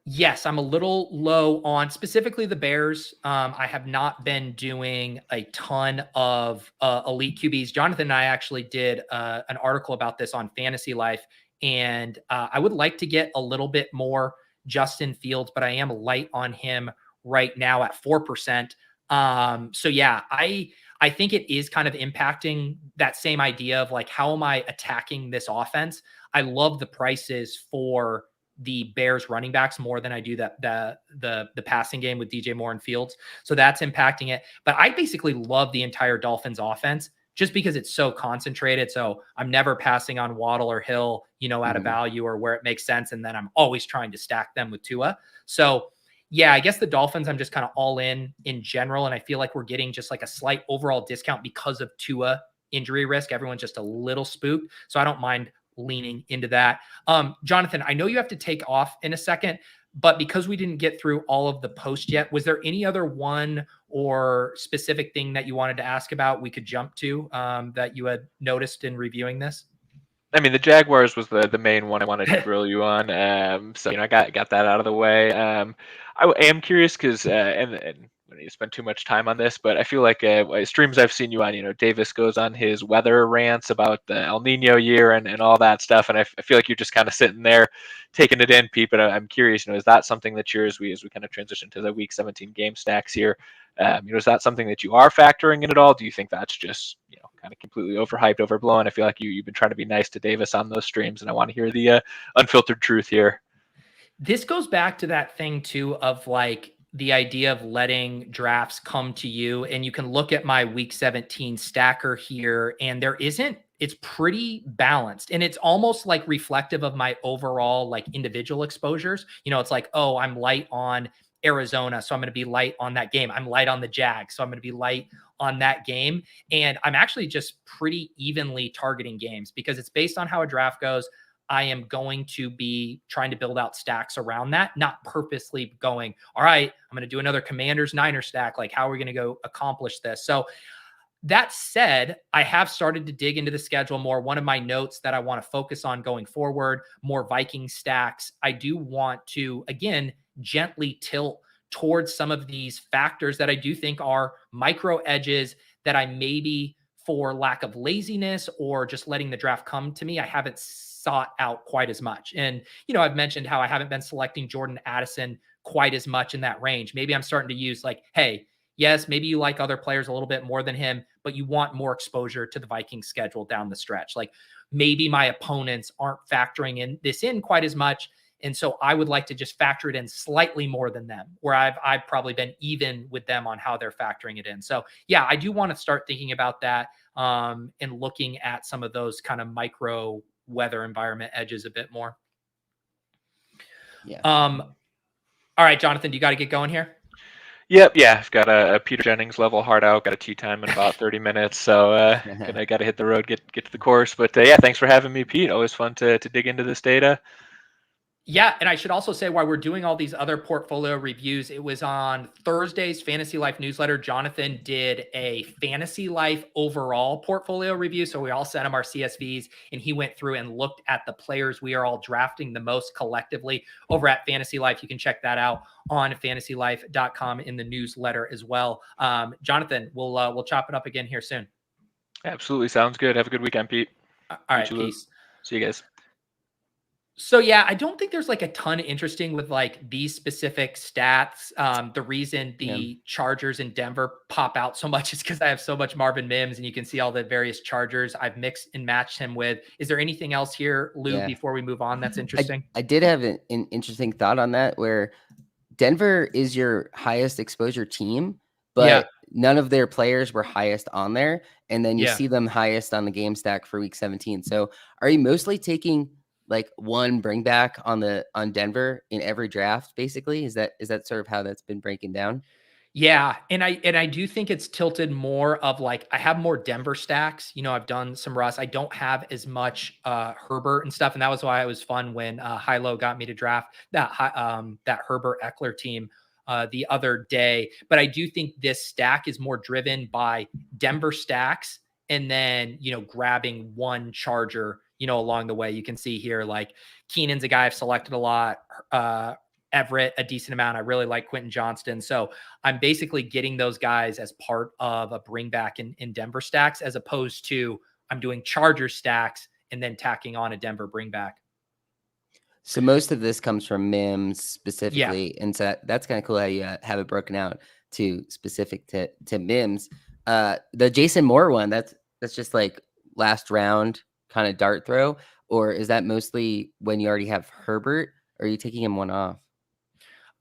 Yes, I'm a little low on specifically the Bears. I have not been doing a ton of elite QBs. Jonathan and I actually did an article about this on Fantasy Life, and I would like to get a little bit more Justin Fields, but I am light on him right now at 4%. So yeah, I think it is kind of impacting that same idea of like, how am I attacking this offense? I love the prices for the Bears running backs more than I do the passing game with DJ Moore and Fields. So that's impacting it. But I basically love the entire Dolphins offense just because it's so concentrated. So I'm never passing on Waddle or Hill, you know, at a value or where it makes sense. And then I'm always trying to stack them with Tua. So yeah, I guess the Dolphins, I'm just kind of all in general. And I feel like we're getting just like a slight overall discount because of Tua injury risk. Everyone's just a little spooked. So I don't mind leaning into that. Jonathan, I know you have to take off in a second, but because we didn't get through all of the posts yet, was there any other one or specific thing that you wanted to ask about we could jump to that you had noticed in reviewing this? I mean, the Jaguars was the main one I wanted to grill you on. So, you know, I got that out of the way. I am curious because, and when you spend too much time on this, but I feel like streams I've seen you on, you know, Davis goes on his weather rants about the El Nino year and all that stuff. And I feel like you're just kind of sitting there taking it in, Pete. But I'm curious, you know, is that something that as we kind of transition to the week 17 game stacks here, you know, is that something that you are factoring in at all? Do you think that's just, you know, kind of completely overhyped, overblown. I feel like you've been trying to be nice to Davis on those streams, and I want to hear the unfiltered truth here. This goes back to that thing too of like the idea of letting drafts come to you. And you can look at my week 17 stacker here, and it's pretty balanced, and it's almost like reflective of my overall like individual exposures. It's like, oh, I'm light on Arizona, so I'm going to be light on that game. I'm light on the Jags, so I'm going to be light on that game. And I'm actually just pretty evenly targeting games because it's based on how a draft goes. I am going to be trying to build out stacks around that, not purposely going, all right, I'm going to do another Commanders Niners stack. Like, how are we going to go accomplish this? So that said, I have started to dig into the schedule more. One of my notes that I want to focus on going forward, more Viking stacks. I do want to, again, gently tilt towards some of these factors that I do think are micro edges that I maybe, for lack of laziness or just letting the draft come to me, I haven't sought out quite as much. And, I've mentioned how I haven't been selecting Jordan Addison quite as much in that range. Maybe I'm starting to use like, hey, yes, maybe you like other players a little bit more than him, but you want more exposure to the Vikings schedule down the stretch. Like maybe my opponents aren't factoring in quite as much. And so I would like to just factor it in slightly more than them, where I've probably been even with them on how they're factoring it in. So yeah, I do want to start thinking about that and looking at some of those kind of micro weather environment edges a bit more. Yeah. All right, Jonathan, you got to get going here. Yep. Yeah. I've got a Peter Jennings level hard out. Got a tea time in about 30 minutes. So I got to hit the road, get to the course. But yeah, thanks for having me, Pete. Always fun to dig into this data. Yeah, and I should also say, while we're doing all these other portfolio reviews, it was on Thursday's Fantasy Life newsletter. Jonathan did a Fantasy Life overall portfolio review. So we all sent him our CSVs, and he went through and looked at the players we are all drafting the most collectively over at Fantasy Life. You can check that out on fantasylife.com in the newsletter as well. Jonathan, we'll chop it up again here soon. Absolutely. Sounds good. Have a good weekend, Pete. All right, peace. See you guys. So yeah, I don't think there's like a ton interesting with like these specific stats. The reason the Chargers in Denver pop out so much is because I have so much Marvin Mims, and you can see all the various Chargers I've mixed and matched him with. Is there anything else here, Lou, before we move on that's interesting? I did have an interesting thought on that, where Denver is your highest exposure team, but none of their players were highest on there. And then you see them highest on the game stack for week 17. So are you mostly taking like one bring back on Denver in every draft, basically? Is that sort of how that's been breaking down? Yeah. And I do think it's tilted more of like, I have more Denver stacks. I've done some Russ. I don't have as much Herbert and stuff. And that was why it was fun when Hilo got me to draft that Herbert Eckler team the other day. But I do think this stack is more driven by Denver stacks, and then, grabbing one Charger, along the way. You can see here, like Keenan's a guy I've selected a lot, Everett, a decent amount. I really like Quentin Johnston. So I'm basically getting those guys as part of a bring back in Denver stacks, as opposed to I'm doing Charger stacks and then tacking on a Denver bring back. So most of this comes from Mims specifically. Yeah. And so that's kind of cool how you have it broken out to specific to Mims. The Jason Moore one, that's just like last round kind of dart throw, or is that mostly when you already have Herbert, or are you taking him one off?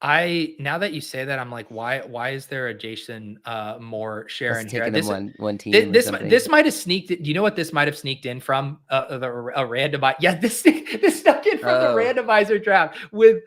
Now that you say that, I'm like, why is there a Jason Moore share in here? This one team. This might have sneaked. Do you know what this might have sneaked in from? A randomizer. Yeah, this snuck in from the randomizer draft with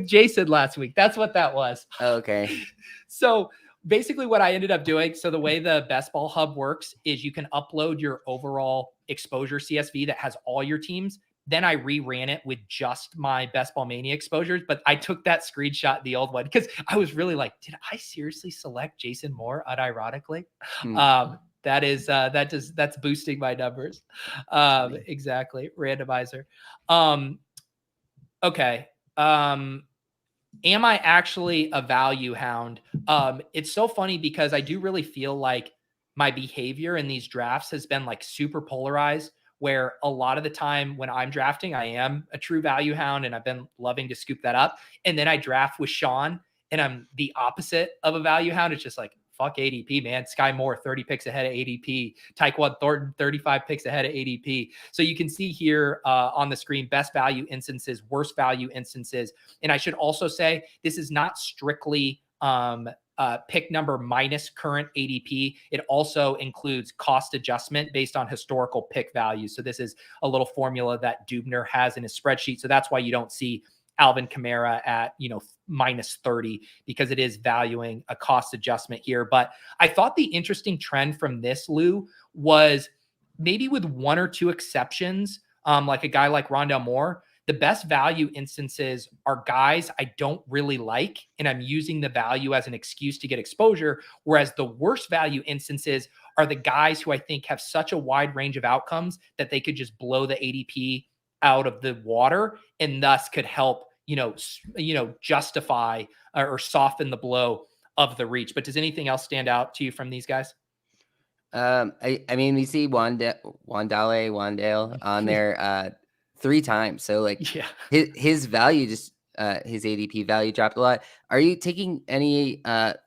Jason last week. That's what that was. Okay. So basically what I ended up doing, so the way the Best Ball Hub works is you can upload your overall exposure CSV that has all your teams. Then I reran it with just my Best Ball Mania exposures, but I took that screenshot, the old one, because I was really like, did I seriously select Jason Moore unironically? That's boosting my numbers. Exactly. Randomizer. Okay. Am I actually a value hound? It's so funny because I do really feel like my behavior in these drafts has been like super polarized, where a lot of the time when I'm drafting, I am a true value hound, and I've been loving to scoop that up. And then I draft with Sean, and I'm the opposite of a value hound. It's just like, fuck ADP, man. Sky Moore, 30 picks ahead of ADP. Tyquan Thornton, 35 picks ahead of ADP. So you can see here on the screen, best value instances, worst value instances. And I should also say, this is not strictly pick number minus current ADP. It also includes cost adjustment based on historical pick values. So this is a little formula that Dubner has in his spreadsheet. So that's why you don't see Alvin Kamara at, minus 30, because it is valuing a cost adjustment here. But I thought the interesting trend from this, Lou, was maybe with one or two exceptions, like a guy like Rondale Moore, the best value instances are guys I don't really like, and I'm using the value as an excuse to get exposure. Whereas the worst value instances are the guys who I think have such a wide range of outcomes that they could just blow the ADP out of the water and thus could help, justify or soften the blow of the reach. But does anything else stand out to you from these guys? I mean, we see Wandale on there 3 times. So like his value just his ADP value dropped a lot. Are you taking any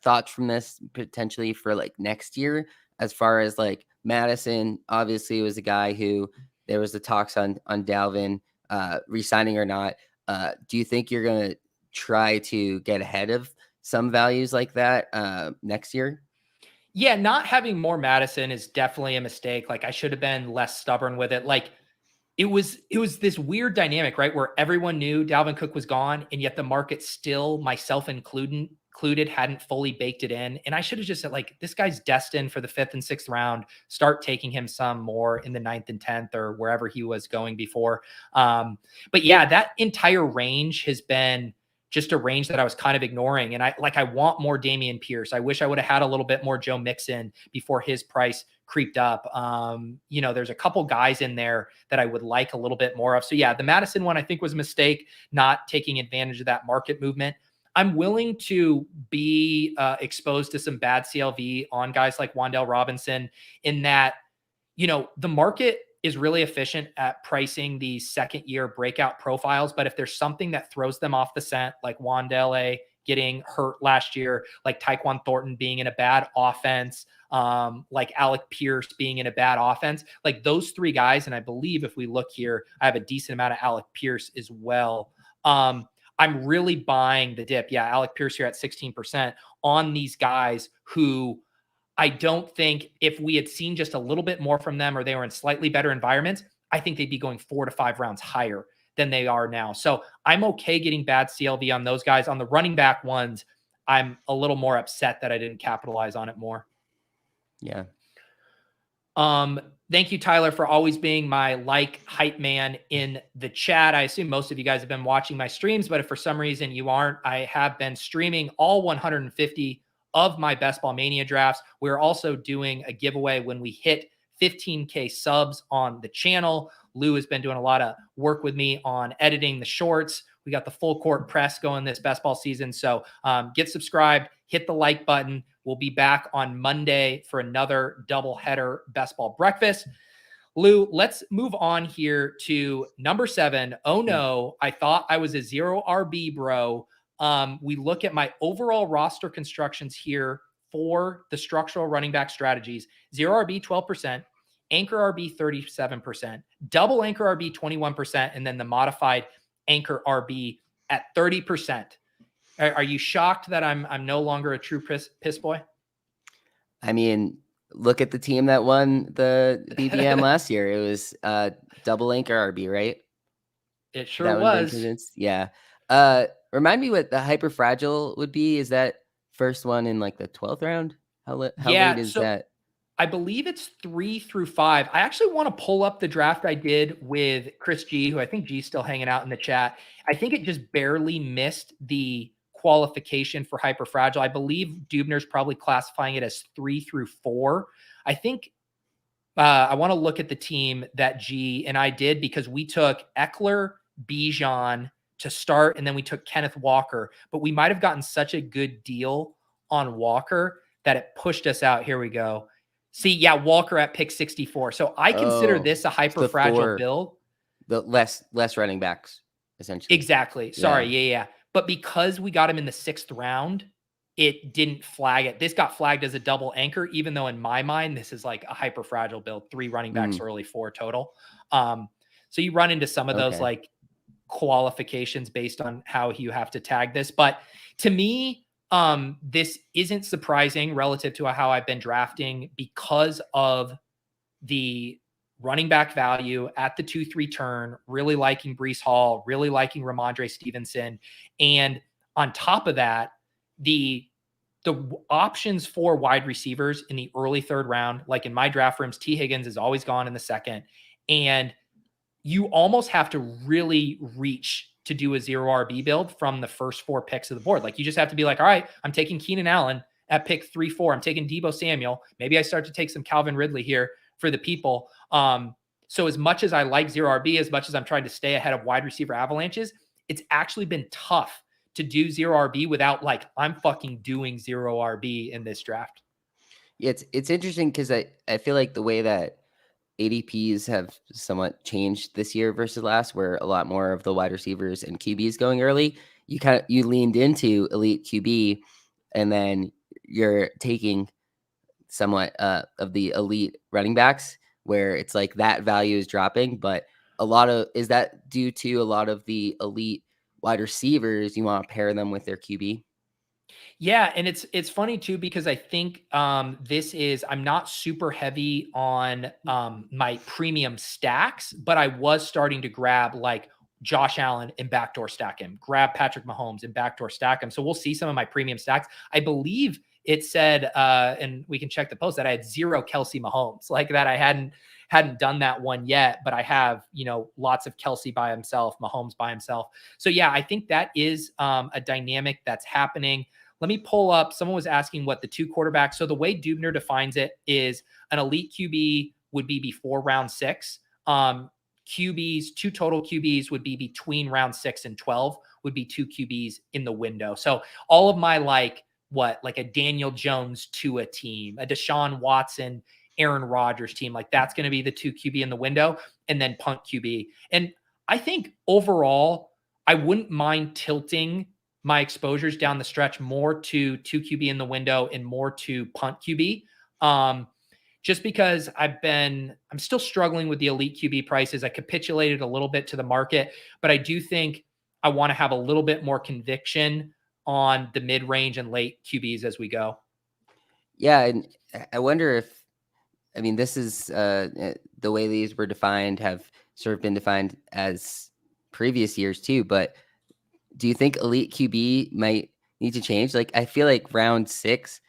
thoughts from this potentially for like next year, as far as like Madison obviously was a guy who there was the talks on Dalvin resigning or not. Do you think you're going to try to get ahead of some values like that next year? Yeah, not having more Madison is definitely a mistake. Like, I should have been less stubborn with it. Like, it was this weird dynamic, right? Where everyone knew Dalvin Cook was gone, and yet the market still, myself included, hadn't fully baked it in. And I should have just said, like, this guy's destined for the 5th and 6th round. Start taking him some more in the 9th and 10th or wherever he was going before. But yeah, that entire range has been just a range that I was kind of ignoring. And I want more Dameon Pierce. I wish I would have had a little bit more Joe Mixon before his price creeped up. There's a couple guys in there that I would like a little bit more of. So yeah, the Madison one I think was a mistake, not taking advantage of that market movement. I'm willing to be exposed to some bad CLV on guys like Wan'Dale Robinson, in that, the market is really efficient at pricing these second-year breakout profiles. But if there's something that throws them off the scent, like Wan'Dale getting hurt last year, like Tyquan Thornton being in a bad offense, like Alec Pierce being in a bad offense, like those 3 guys, and I believe if we look here, I have a decent amount of Alec Pierce as well. I'm really buying the dip. Yeah, Alec Pierce here at 16% on these guys who I don't think, if we had seen just a little bit more from them or they were in slightly better environments, I think they'd be going 4 to 5 rounds higher than they are now. So I'm okay getting bad CLV on those guys. On the running back ones, I'm a little more upset that I didn't capitalize on it more. Yeah. Thank you, Tyler, for always being my hype man in the chat. I assume most of you guys have been watching my streams, but if for some reason you aren't, I have been streaming all 150 of my Best Ball Mania drafts. We're also doing a giveaway when we hit 15K subs on the channel. Lou has been doing a lot of work with me on editing the shorts. We got the full court press going this best ball season. So get subscribed, hit the like button. We'll be back on Monday for another doubleheader best ball breakfast. Lou, let's move on here to number 7. Oh no, I thought I was a 0 RB, bro. We look at my overall roster constructions here for the structural running back strategies. 0 RB, 12%, anchor RB, 37%, double anchor RB, 21%, and then the modified anchor RB at 30%. Are you shocked that I'm no longer a true piss boy? I mean, look at the team that won the BBM last year. It was double anchor RB, right? It sure was. Yeah. Remind me what the hyper fragile would be. Is that first one in like the 12th round? How late is that? I believe it's 3 through 5. I actually want to pull up the draft I did with Chris G, who I think G's still hanging out in the chat. I think it just barely missed the qualification for hyper fragile. I believe Dubner's probably classifying it as 3 through 4. I think I want to look at the team that G and I did, because we took Eckler, Bijan to start, and then we took Kenneth Walker, but we might have gotten such a good deal on Walker that it pushed us out. Here we go. See, yeah, Walker at pick 64. So I consider this a hyper fragile build. The less running backs, essentially. Exactly. Sorry. Yeah. But because we got him in the 6th round, it didn't flag it. This got flagged as a double anchor, even though in my mind, this is like a hyper fragile build, 3 running backs early, 4 total. So you run into some of those like qualifications based on how you have to tag this. But to me, this isn't surprising relative to how I've been drafting because of the running back value at the 2-3 turn, really liking Breece Hall, really liking Ramondre Stevenson. And on top of that, the options for wide receivers in the early 3rd round, like in my draft rooms, T. Higgins is always gone in the 2nd. And you almost have to really reach to do a 0 RB build from the first 4 picks of the board. Like you just have to be like, all right, I'm taking Keenan Allen at pick 3-4. I'm taking Deebo Samuel. Maybe I start to take some Calvin Ridley here for the people. So as much as I like 0 RB, as much as I'm trying to stay ahead of wide receiver avalanches, it's actually been tough to do 0 RB without like, I'm fucking doing 0 RB in this draft. Yeah, it's interesting because I feel like the way that ADPs have somewhat changed this year versus last, where a lot more of the wide receivers and QBs going early, you leaned into elite QB, and then you're taking somewhat of the elite running backs, where it's like that value is dropping. But is that due to a lot of the elite wide receivers? You want to pair them with their QB? Yeah, and it's funny too because I think I'm not super heavy on my premium stacks, but I was starting to grab like Josh Allen and backdoor stack him, grab Patrick Mahomes and backdoor stack him. So we'll see some of my premium stacks. I believe it said, and we can check the post, that I had 0 Kelsey Mahomes, like that I hadn't done that one yet, but I have, lots of Kelsey by himself, Mahomes by himself. So yeah, I think that is a dynamic that's happening. Let me pull up. Someone was asking what the 2 quarterbacks. So the way Dubner defines it is an elite QB would be before round 6. QBs, 2 total QBs would be between round 6 and 12 would be 2 QBs in the window. So all of my like a Daniel Jones to a team, a Deshaun Watson, Aaron Rodgers team, like that's going to be the 2 QB in the window and then punt QB. And I think overall, I wouldn't mind tilting my exposures down the stretch more to 2 QB in the window and more to punt QB. Just because I'm still struggling with the elite QB prices. I capitulated a little bit to the market, but I do think I want to have a little bit more conviction on the mid-range and late QBs as we go. Yeah. And I wonder this is the way these were defined have sort of been defined as previous years too, but do you think elite QB might need to change? Like, I feel like round 6,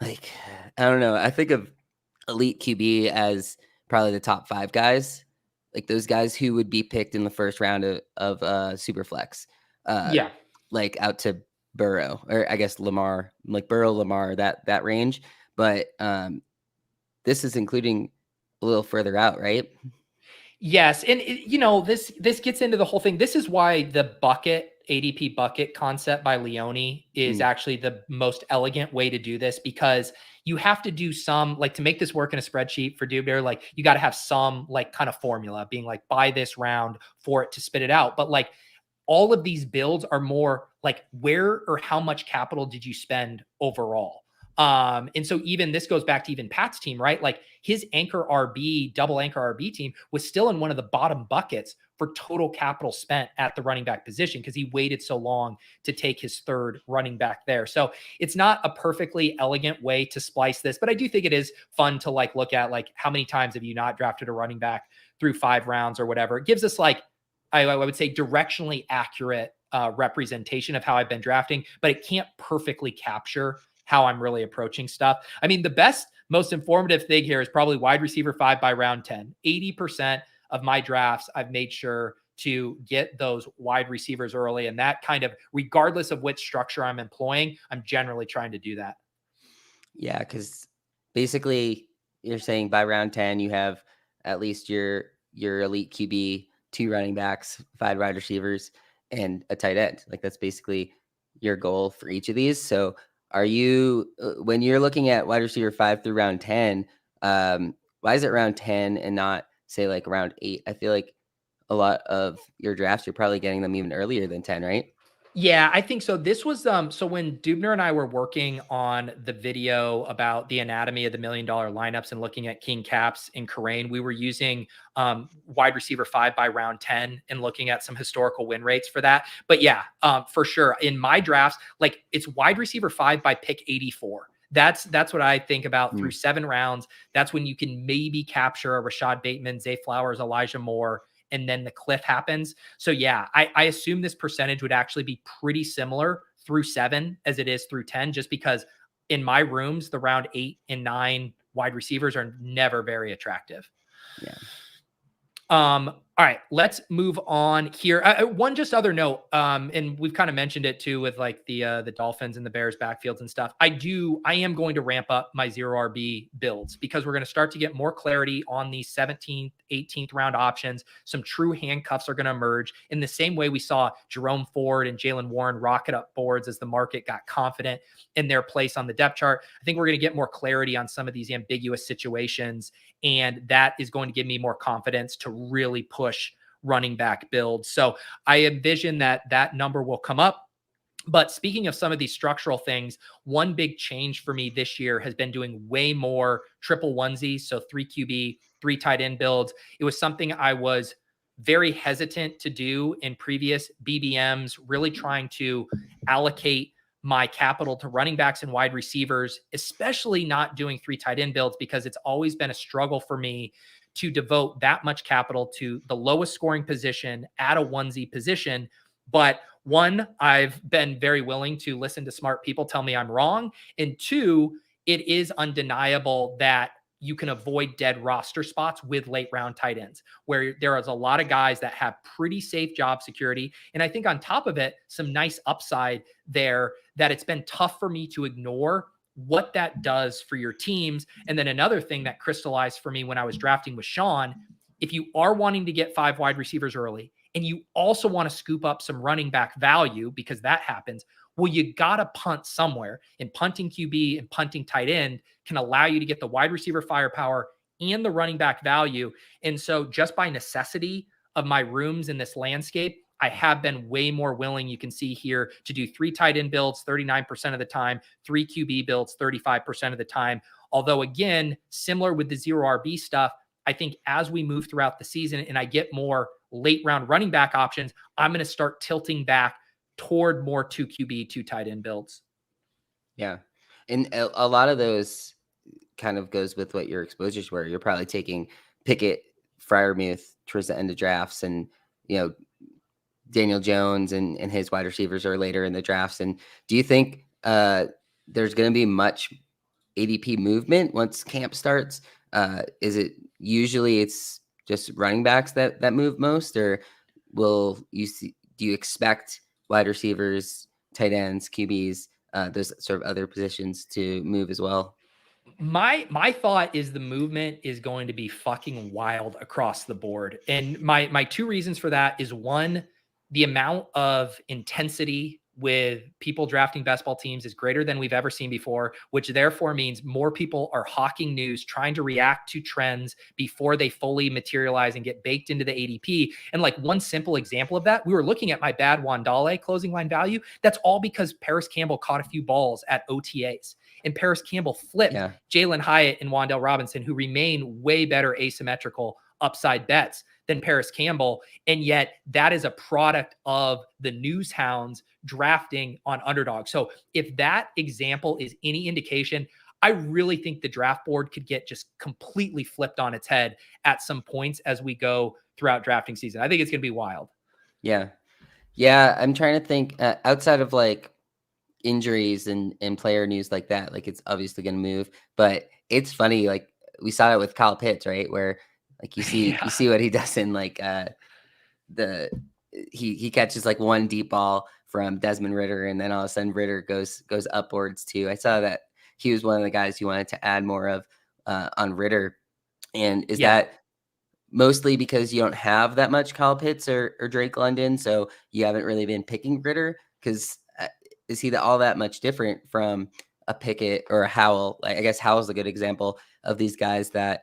like, I don't know. I think of elite QB as probably the top 5 guys, like those guys who would be picked in the first round of Superflex. Yeah. Like out to Burrow, or I guess Lamar, like Burrow, Lamar, that range. But this is including a little further out, right? Yes. And this gets into the whole thing. This is why the ADP bucket concept by Leone is actually the most elegant way to do this, because you have to do some, like, to make this work in a spreadsheet for Dubner, like you got to have some like kind of formula being like buy this round for it to spit it out. But like all of these builds are more like where or how much capital did you spend overall? And so even this goes back to even Pat's team, right? Like his anchor RB, double anchor RB team was still in one of the bottom buckets for total capital spent at the running back position because he waited so long to take his 3rd running back there. So it's not a perfectly elegant way to splice this, but I do think it is fun to like look at like how many times have you not drafted a running back through 5 rounds or whatever. It gives us like, I would say directionally accurate representation of how I've been drafting, but it can't perfectly capture how I'm really approaching stuff. I mean, the best, most informative thing here is probably wide receiver 5 by round 10. 80% of my drafts, I've made sure to get those wide receivers early. And that kind of, regardless of which structure I'm employing, I'm generally trying to do that. Yeah, because basically you're saying by round 10, you have at least your elite QB, 2 running backs, 5 wide receivers, and a tight end. Like that's basically your goal for each of these. So are you, when you're looking at wide receiver 5 through round 10, why is it round 10 and not say like round 8? I feel like a lot of your drafts, you're probably getting them even earlier than 10, right? Yeah, I think so. This was so when Dubner and I were working on the video about the anatomy of the $1 million lineups and looking at King Caps and Karain, we were using wide receiver 5 by round 10 and looking at some historical win rates for that. But yeah, for sure. In my drafts, like it's wide receiver 5 by pick 84. That's what I think about through 7 rounds. That's when you can maybe capture a Rashad Bateman, Zay Flowers, Elijah Moore, and then the cliff happens. So yeah, I assume this percentage would actually be pretty similar through 7 as it is through 10, just because in my rooms, the round 8 and 9 wide receivers are never very attractive. Yeah. All right, let's move on here. One just other note, and we've kind of mentioned it too with like the Dolphins and the Bears backfields and stuff. I am going to ramp up my 0 RB builds because we're going to start to get more clarity on these 17th, 18th round options. Some true handcuffs are going to emerge in the same way we saw Jerome Ford and Jalen Warren rocket up boards as the market got confident in their place on the depth chart. I think we're going to get more clarity on some of these ambiguous situations, and that is going to give me more confidence to really push running back builds. So I envision that number will come up. But speaking of some of these structural things, one big change for me this year has been doing way more triple onesies. So 3 QB, 3 tight end builds. It was something I was very hesitant to do in previous BBMs, really trying to allocate my capital to running backs and wide receivers, especially not doing 3 tight end builds, because it's always been a struggle for me to devote that much capital to the lowest scoring position at a onesie position. But one, I've been very willing to listen to smart people tell me I'm wrong. And 2, it is undeniable that you can avoid dead roster spots with late round tight ends, where there is a lot of guys that have pretty safe job security. And I think on top of it, some nice upside there that it's been tough for me to ignore what that does for your teams. And then another thing that crystallized for me when I was drafting with Sean, if you are wanting to get 5 wide receivers early and you also want to scoop up some running back value, because that happens, well, you got to punt somewhere, and punting QB and punting tight end can allow you to get the wide receiver firepower and the running back value. And so just by necessity of my rooms in this landscape, I have been way more willing, you can see here, to do 3 tight end builds 39% of the time, 3 QB builds 35% of the time. Although, again, similar with the 0 RB stuff, I think as we move throughout the season and I get more late round running back options, I'm going to start tilting back toward more 2 QB, 2 tight end builds. Yeah. And a lot of those kind of goes with what your exposures were. You're probably taking Pickett, Freiermuth towards the end of drafts, and, Daniel Jones and his wide receivers are later in the drafts. And do you think there's going to be much ADP movement once camp starts? Is it usually it's just running backs that move most, or do you expect wide receivers, tight ends, QBs, those sort of other positions to move as well? My thought is the movement is going to be fucking wild across the board. And my 2 reasons for that is, one, the amount of intensity with people drafting best ball teams is greater than we've ever seen before, which therefore means more people are hawking news, trying to react to trends before they fully materialize and get baked into the ADP. And like one simple example of that, we were looking at my bad Wandale closing line value. That's all because Paris Campbell caught a few balls at OTAs. And Paris Campbell flipped Jalen Hyatt and Wan'Dale Robinson, who remain way better asymmetrical upside bets than Paris Campbell. And yet that is a product of the news hounds drafting on underdog. So if that example is any indication, I really think the draft board could get just completely flipped on its head at some points as we go throughout drafting season. I think it's going to be wild. Yeah. Yeah. I'm trying to think outside of like injuries and player news like that, like it's obviously going to move, but it's funny. Like we saw it with Kyle Pitts, right? Where like you see what he does in like he catches like one deep ball from Desmond Ridder, and then all of a sudden Ridder goes upwards too. I saw that he was one of the guys you wanted to add more of on Ridder. And is that mostly because you don't have that much Kyle Pitts or Drake London, so you haven't really been picking Ridder? Because is he all that much different from a Pickett or a Howell? Like, I guess Howell's a good example of these guys that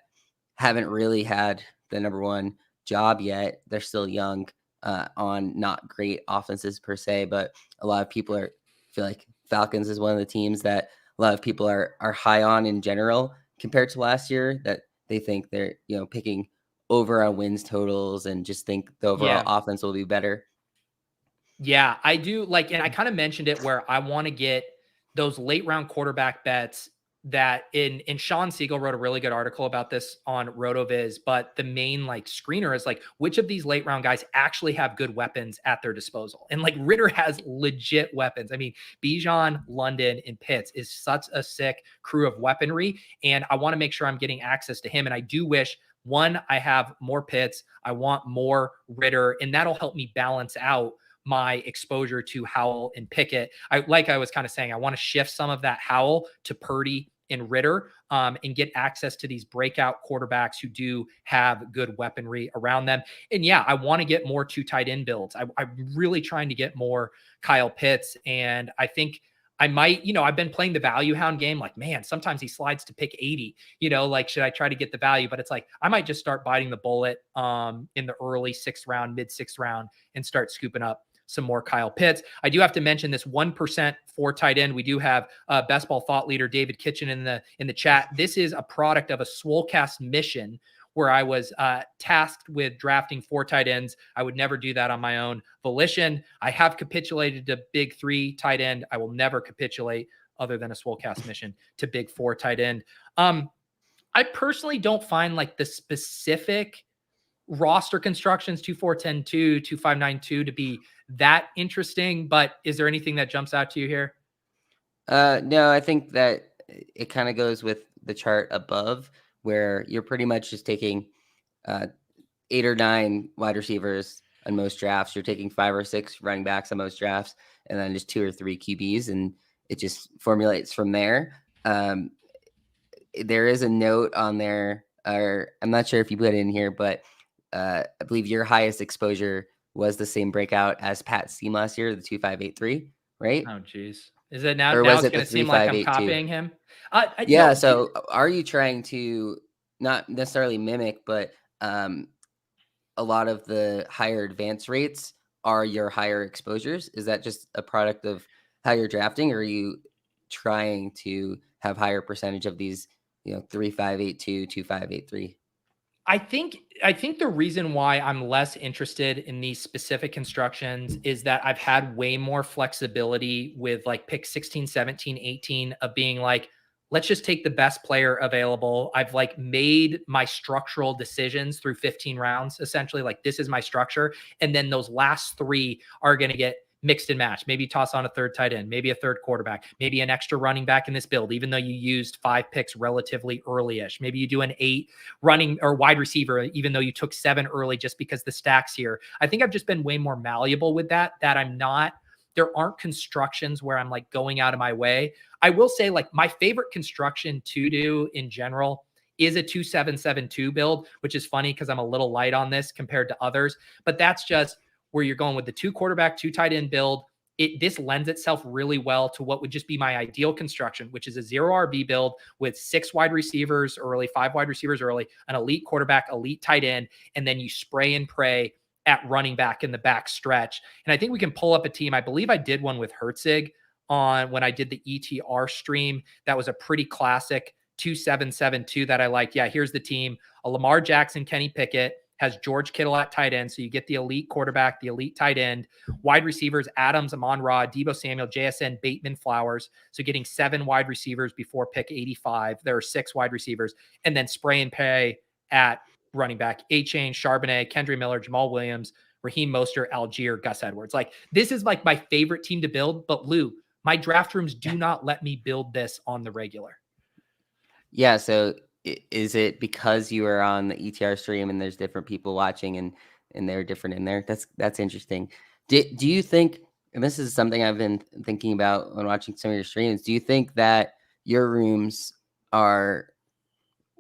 haven't really had the number one job yet. They're still young. on not great offenses per se, but a lot of people feel like Falcons is one of the teams that a lot of people are high on in general compared to last year, that they think they're, picking over on wins totals and just think the overall offense will be better. Yeah, I do like, and I kind of mentioned it where I want to get those late round quarterback bets that in Sean Siegel wrote a really good article about this on RotoViz, but the main like screener is like, which of these late round guys actually have good weapons at their disposal? And like Ritter has legit weapons. I mean, Bijan, London, and Pitts is such a sick crew of weaponry. And I want to make sure I'm getting access to him. And I do wish, one, I have more Pitts. I want more Ritter, and that'll help me balance out my exposure to Howell and Pickett. I was kind of saying, I want to shift some of that Howell to Purdy and Ritter, and get access to these breakout quarterbacks who do have good weaponry around them. And yeah, I want to get more 2 tight end builds. I'm really trying to get more Kyle Pitts. And I think I might, I've been playing the value hound game. Like, man, sometimes he slides to pick 80, like, should I try to get the value? But it's like, I might just start biting the bullet in the early 6th round, mid 6th round, and start scooping up some more Kyle Pitts. I do have to mention this 1% for tight end. We do have best ball thought leader David Kitchen in the chat. This is a product of a Swolecast mission where I was tasked with drafting 4 tight ends. I would never do that on my own volition. I have capitulated to big 3 tight end. I will never capitulate, other than a Swolecast mission, to big 4 tight end. I personally don't find like the specific roster constructions 2-4-10-2, 2-5-9-2 to be that interesting, but is there anything that jumps out to you here? No, I think that it kind of goes with the chart above, where you're pretty much just taking 8 or 9 wide receivers on most drafts. You're taking 5 or 6 running backs on most drafts, and then just 2 or 3 QBs, and it just formulates from there. There is a note on there, or I'm not sure if you put it in here, but I believe your highest exposure was the same breakout as Pat's team last year, the 2-5-8-3, right? Oh, geez. Is it now? Or now was it's it going to seem like I'm copying him? Yeah. No, so are you trying to not necessarily mimic, but a lot of the higher advance rates are your higher exposures? Is that just a product of how you're drafting, or are you trying to have higher percentage of these, 3-5-8-2, 2-5-8-3? I think the reason why I'm less interested in these specific constructions is that I've had way more flexibility with like pick 16, 17, 18 of being like, let's just take the best player available. I've like made my structural decisions through 15 rounds, essentially. Like, this is my structure. And then those last 3 are going to get mixed and matched. Maybe toss on a 3rd tight end, maybe a 3rd quarterback, maybe an extra running back in this build, even though you used 5 picks relatively early-ish. Maybe you do an 8 running or wide receiver, even though you took 7 early just because the stack's here. I think I've just been way more malleable with that there aren't constructions where I'm like going out of my way. I will say, like, my favorite construction to do in general is a 2-7-7-2 build, which is funny because I'm a little light on this compared to others, but that's just where you're going with the 2 quarterback, 2 tight end build. This lends itself really well to what would just be my ideal construction, which is a 0 RB build with 6 wide receivers early, 5 wide receivers early, an elite quarterback, elite tight end, and then you spray and pray at running back in the back stretch. And I think we can pull up a team. I believe I did one with Herzig on when I did the ETR stream. That was a pretty classic 2-7-7-2 that I liked. Yeah, here's the team. A Lamar Jackson, Kenny Pickett, has George Kittle at tight end. So you get the elite quarterback, the elite tight end, wide receivers, Adams, Amon-Ra, Deebo Samuel, JSN, Bateman, Flowers. So getting 7 wide receivers before pick 85. There are 6 wide receivers, and then spray and pay at running back, A-Chain, Charbonnet, Kendry Miller, Jamal Williams, Raheem Mostert, Algier, Gus Edwards. Like, this is like my favorite team to build, but Lou, my draft rooms do not let me build this on the regular. Yeah. So is it because you are on the ETR stream and there's different people watching and they're different in there? That's interesting. Do you think, and this is something I've been thinking about when watching some of your streams, do you think that your rooms are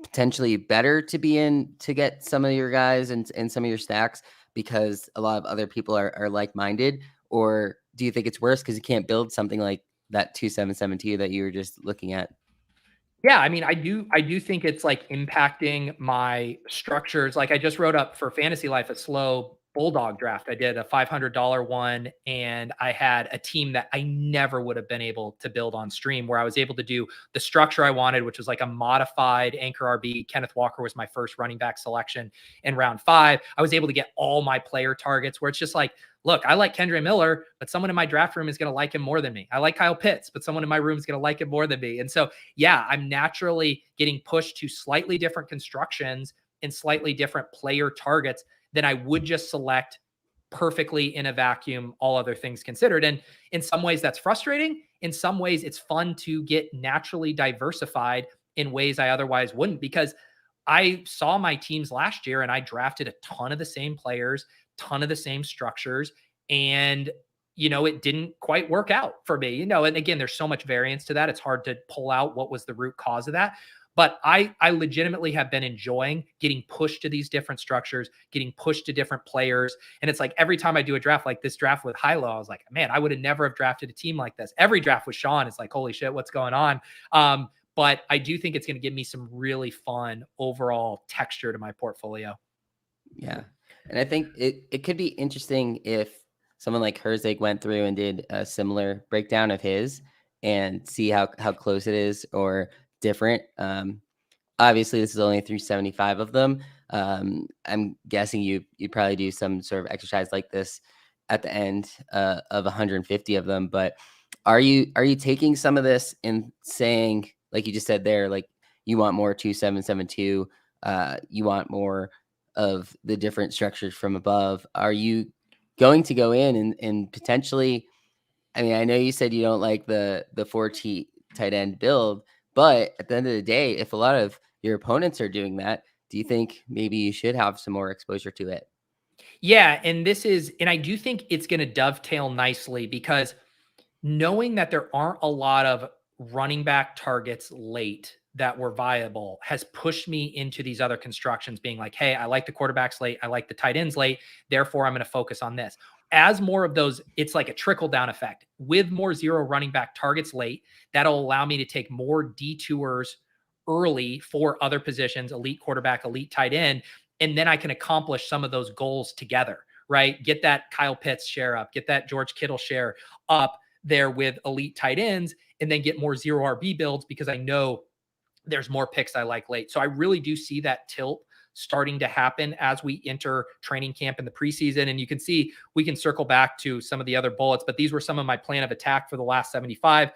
potentially better to be in to get some of your guys and some of your stacks because a lot of other people are like-minded? Or do you think it's worse because you can't build something like that 2-7-7-2 that you were just looking at? Yeah, I mean, I do think it's like impacting my structures. Like, I just wrote up for Fantasy Life a slow Bulldog draft. I did a $500 one, and I had a team that I never would have been able to build on stream, where I was able to do the structure I wanted, which was like a modified anchor RB. Kenneth Walker was my first running back selection in round 5. I was able to get all my player targets, where it's just like, look, I like Kendre Miller, but someone in my draft room is going to like him more than me. I like Kyle Pitts, but someone in my room is going to like him more than me. And so, yeah, I'm naturally getting pushed to slightly different constructions and slightly different player targets than I would just select perfectly in a vacuum, all other things considered. And in some ways that's frustrating. In some ways it's fun to get naturally diversified in ways I otherwise wouldn't, because I saw my teams last year and I drafted a ton of the same players, ton of the same structures, and it didn't quite work out for me, and again, there's so much variance to that. It's hard to pull out what was the root cause of that. But I legitimately have been enjoying getting pushed to these different structures, getting pushed to different players. And it's like every time I do a draft, like this draft with Hilo, I was like, man, I would have never have drafted a team like this. Every draft with Sean, it's like, holy shit, what's going on? But I do think it's going to give me some really fun overall texture to my portfolio. Yeah. And I think it could be interesting if someone like Herzig went through and did a similar breakdown of his and see how close it is or different. Obviously this is only 375 of them. I'm guessing you'd probably do some sort of exercise like this at the end of 150 of them. But are you taking some of this and saying, like you just said there, like you want more 2772, you want more of the different structures from above? Are you going to go in and potentially, I mean, I know you said you don't like the 4T tight end build, but at the end of the day, if a lot of your opponents are doing that, do you think maybe you should have some more exposure to it? Yeah. And I do think it's going to dovetail nicely, because knowing that there aren't a lot of running back targets late that were viable has pushed me into these other constructions, being like, hey, I like the quarterbacks late, I like the tight ends late, therefore I'm going to focus on this. As more of those, it's like a trickle down effect. With more 0 running back targets late, that'll allow me to take more detours early for other positions, elite quarterback, elite tight end, and then I can accomplish some of those goals together, right? Get that Kyle Pitts share up, get that George Kittle share up there with elite tight ends, and then get more 0 RB builds, because I know there's more picks I like late. So I really do see that tilt starting to happen as we enter training camp in the preseason. And you can see, we can circle back to some of the other bullets, but these were some of my plan of attack for the last 75.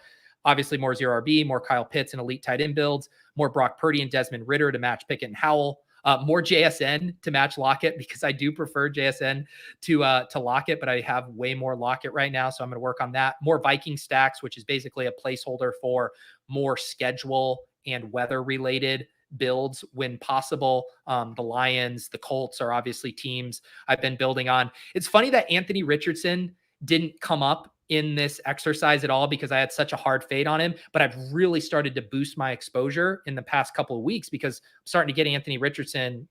Obviously more 0 RB, more Kyle Pitts and elite tight end builds, more Brock Purdy and Desmond Ridder to match Pickett and Howell, more JSN to match Lockett, because I do prefer JSN to Lockett, but I have way more Lockett right now. So I'm going to work on that. More Viking stacks, which is basically a placeholder for more schedule and weather related builds when possible. The Lions, the Colts are obviously teams I've been building on. It's funny that Anthony Richardson didn't come up in this exercise at all, because I had such a hard fade on him, but I've really started to boost my exposure in the past couple of weeks, because I'm starting to get Anthony Richardson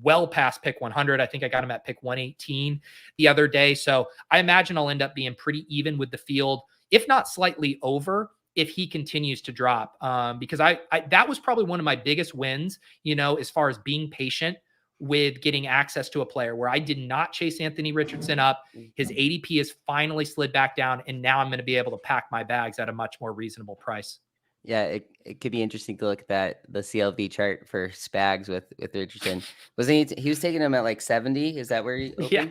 well past pick 100. I think I got him at pick 118 the other day. So I imagine I'll end up being pretty even with the field, if not slightly over, if he continues to drop. Because I that was probably one of my biggest wins, as far as being patient with getting access to a player, where I did not chase Anthony Richardson up. His ADP has finally slid back down, and now I'm going to be able to pack my bags at a much more reasonable price. Yeah, it could be interesting to look at the CLV chart for Spags with Richardson. Wasn't he was taking him at like 70? Is that where he opened? Yeah.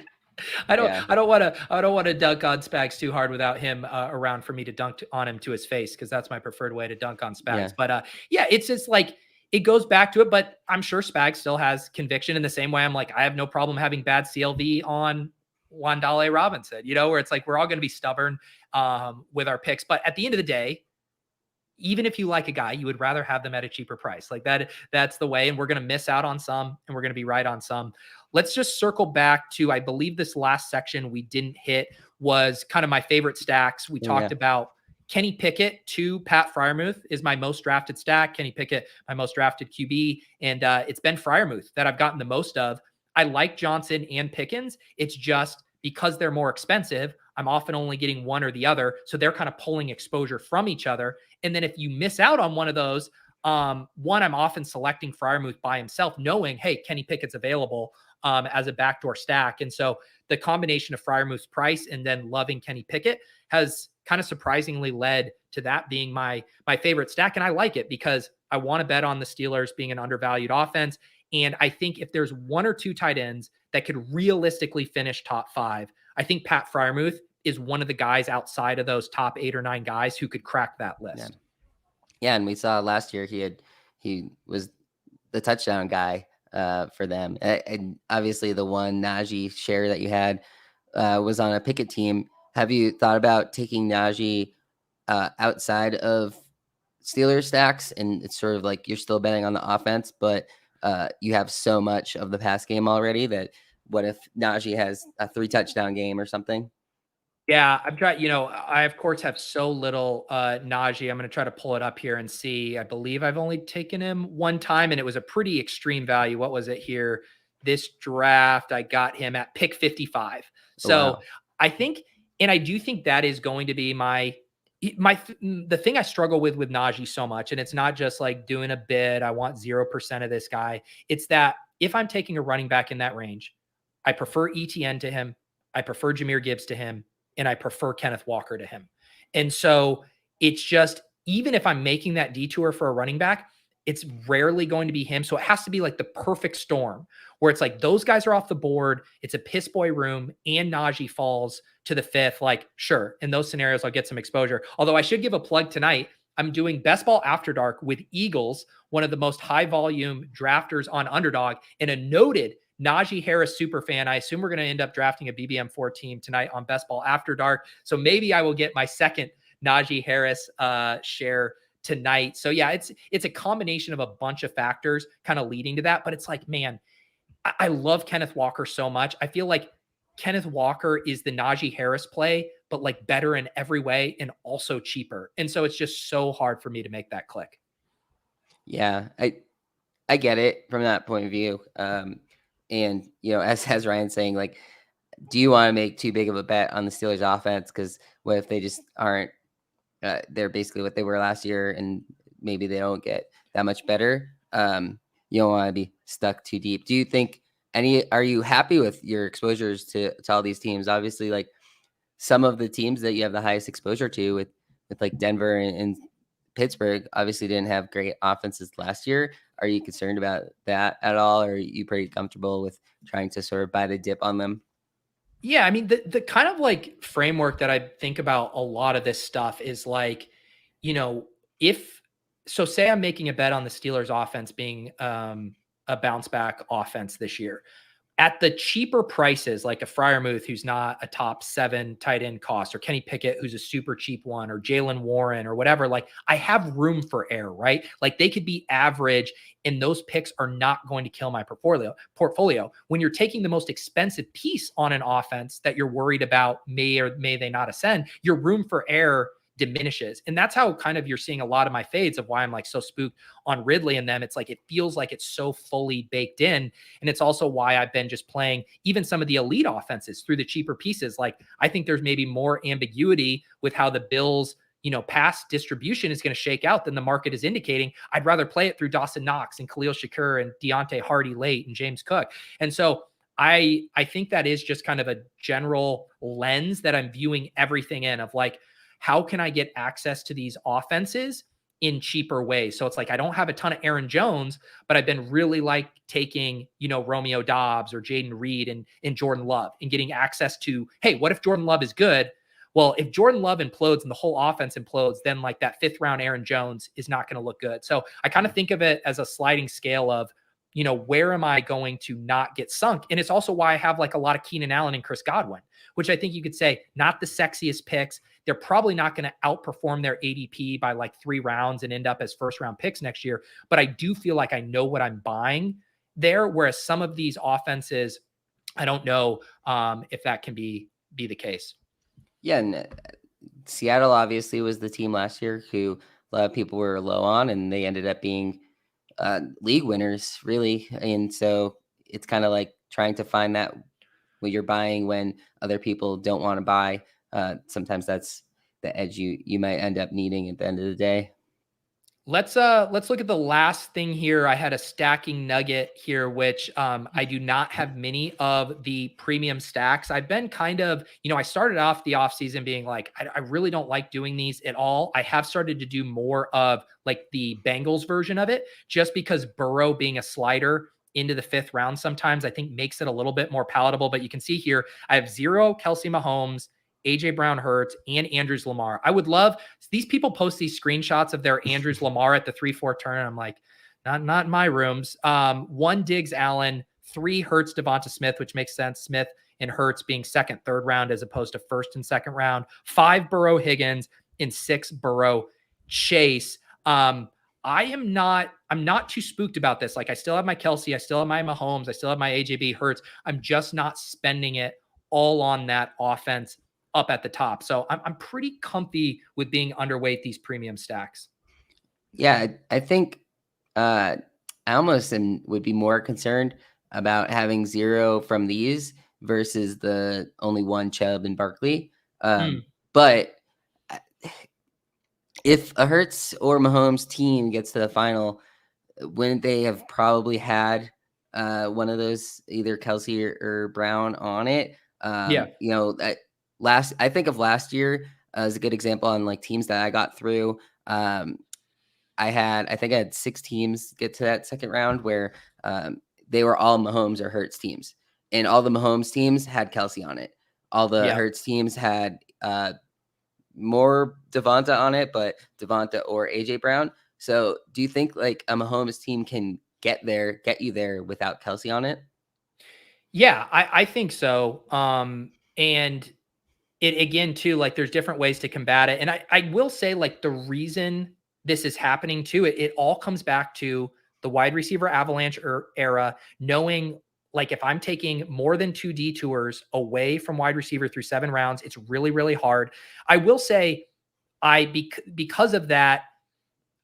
I don't want to dunk on Spags too hard without him around for me to dunk on him to his face, because that's my preferred way to dunk on Spags. Yeah. But it's just like, it goes back to it, but I'm sure Spags still has conviction in the same way. I'm like, I have no problem having bad CLV on Wandale Robinson, where it's like, we're all going to be stubborn with our picks. But at the end of the day, even if you like a guy, you would rather have them at a cheaper price. Like that's the way. And we're going to miss out on some, and we're going to be right on some. Let's just circle back to, I believe this last section we didn't hit was kind of my favorite stacks. We talked about Kenny Pickett to Pat Freiermuth is my most drafted stack. Kenny Pickett, my most drafted QB. And it's been Freiermuth that I've gotten the most of. I like Johnson and Pickens. It's just because they're more expensive, I'm often only getting one or the other. So they're kind of pulling exposure from each other. And then if you miss out on one of those, I'm often selecting Freiermuth by himself, knowing, hey, Kenny Pickett's available as a backdoor stack. And so the combination of Freiermuth's price and then loving Kenny Pickett has kind of surprisingly led to that being my favorite stack. And I like it because I want to bet on the Steelers being an undervalued offense. And I think if there's one or two tight ends that could realistically finish top 5, I think Pat Freiermuth is one of the guys outside of those top 8 or 9 guys who could crack that list. Yeah, and we saw last year he was the touchdown guy for them. And obviously the one Najee share that you had was on a Pickett team. Have you thought about taking Najee outside of Steelers stacks? And it's sort of like you're still betting on the offense, but you have so much of the pass game already that what if Najee has a 3 touchdown game or something? Yeah, I'm trying, I of course have so little Najee. I'm going to try to pull it up here and see. I believe I've only taken him one time and it was a pretty extreme value. What was it here? This draft, I got him at pick 55. So wow. I think, and I do think that is going to be the thing I struggle with Najee so much. And it's not just like doing a bid. I want 0% of this guy. It's that if I'm taking a running back in that range, I prefer ETN to him. I prefer Jahmyr Gibbs to him. And I prefer Kenneth Walker to him. And so it's just, even if I'm making that detour for a running back, it's rarely going to be him. So it has to be like the perfect storm where it's like those guys are off the board. It's a piss boy room and Najee falls to the 5th. Like, sure, in those scenarios, I'll get some exposure. Although I should give a plug tonight. I'm doing Best Ball After Dark with Eagles, one of the most high volume drafters on Underdog, and a noted Najee Harris super fan. I assume we're going to end up drafting a BBM4 team tonight on Best Ball After Dark. So maybe I will get my second Najee Harris share tonight. So yeah, it's a combination of a bunch of factors kind of leading to that. But it's like, man, I love Kenneth Walker so much. I feel like Kenneth Walker is the Najee Harris play, but like better in every way and also cheaper. And so it's just so hard for me to make that click. Yeah, I get it from that point of view. And, as Ryan's saying, like, do you want to make too big of a bet on the Steelers offense? Because what if they just aren't, they're basically what they were last year and maybe they don't get that much better? You don't want to be stuck too deep. Do you think are you happy with your exposures to all these teams? Obviously, like some of the teams that you have the highest exposure to with like Denver and Pittsburgh obviously didn't have great offenses last year. Are you concerned about that at all? Or are you pretty comfortable with trying to sort of buy the dip on them? Yeah. I mean, the kind of like framework that I think about a lot of this stuff is like, say I'm making a bet on the Steelers offense being a bounce back offense this year. At the cheaper prices, like a Freiermuth, who's not a top 7 tight end cost, or Kenny Pickett, who's a super cheap one, or Jalen Warren or whatever, like I have room for error, right? Like they could be average and those picks are not going to kill my portfolio. When you're taking the most expensive piece on an offense that you're worried about may or may they not ascend, your room for error diminishes. And that's how kind of you're seeing a lot of my fades of why I'm like so spooked on Ridley and them. It's like, it feels like it's so fully baked in. And it's also why I've been just playing even some of the elite offenses through the cheaper pieces. Like I think there's maybe more ambiguity with how the Bills, pass distribution is going to shake out than the market is indicating. I'd rather play it through Dawson Knox and Khalil Shakur and Deontay Hardy late and James Cook. And so I think that is just kind of a general lens that I'm viewing everything in of like, how can I get access to these offenses in cheaper ways? So it's like, I don't have a ton of Aaron Jones, but I've been really like taking, Romeo Dobbs or Jaden Reed and Jordan Love and getting access to, hey, what if Jordan Love is good? Well, if Jordan Love implodes and the whole offense implodes, then like that 5th round Aaron Jones is not going to look good. So I kind of think of it as a sliding scale of, where am I going to not get sunk? And it's also why I have like a lot of Keenan Allen and Chris Godwin, which I think you could say not the sexiest picks. They're probably not going to outperform their ADP by like 3 rounds and end up as 1st round picks next year. But I do feel like I know what I'm buying there. Whereas some of these offenses, I don't know if that can be the case. Yeah. And Seattle obviously was the team last year who a lot of people were low on, and they ended up being league winners, really. And so it's kind of like trying to find that what you're buying when other people don't want to buy. Sometimes that's the edge you might end up needing at the end of the day. Let's look at the last thing here. I had a stacking nugget here, which I do not have many of the premium stacks. I've been kind of, I started off the offseason being like, I really don't like doing these at all. I have started to do more of like the Bengals version of it, just because Burrow being a slider into the 5th round sometimes I think makes it a little bit more palatable. But you can see here, I have 0 Kelsey Mahomes, AJ Brown Hurts, and Andrews Lamar. I would love, these people post these screenshots of their Andrews Lamar at the 3-4 turn. And I'm like, not in my rooms. 1 Diggs Allen, 3 Hurts Devonta Smith, which makes sense. Smith and Hurts being 2nd, 3rd round as opposed to 1st and 2nd round. 5 Burrow Higgins and 6 Burrow Chase. I'm not too spooked about this. Like, I still have my Kelsey, I still have my Mahomes, I still have my AJB Hurts. I'm just not spending it all on that offense up at the top. So I'm pretty comfy with being underweight these premium stacks. Yeah, I think I almost would be more concerned about having 0 from these versus the only 1 Chubb and Barkley. But if a Hurts or Mahomes team gets to the final, wouldn't they have probably had one of those, either Kelsey or Brown on it? I think of last year as a good example on like teams that I got through. I think I had 6 teams get to that 2nd round where they were all Mahomes or Hurts teams, and all the Mahomes teams had Kelsey on it. All the Hurts teams had more Devonta on it, but Devonta or AJ Brown. So do you think like a Mahomes team can get you there without Kelsey on it? Yeah, I think so. And it again too, like there's different ways to combat it. And I will say, like, the reason this is happening too, it all comes back to the wide receiver avalanche era, knowing like if I'm taking more than 2 detours away from wide receiver through 7 rounds, it's really, really hard. I will say because of that,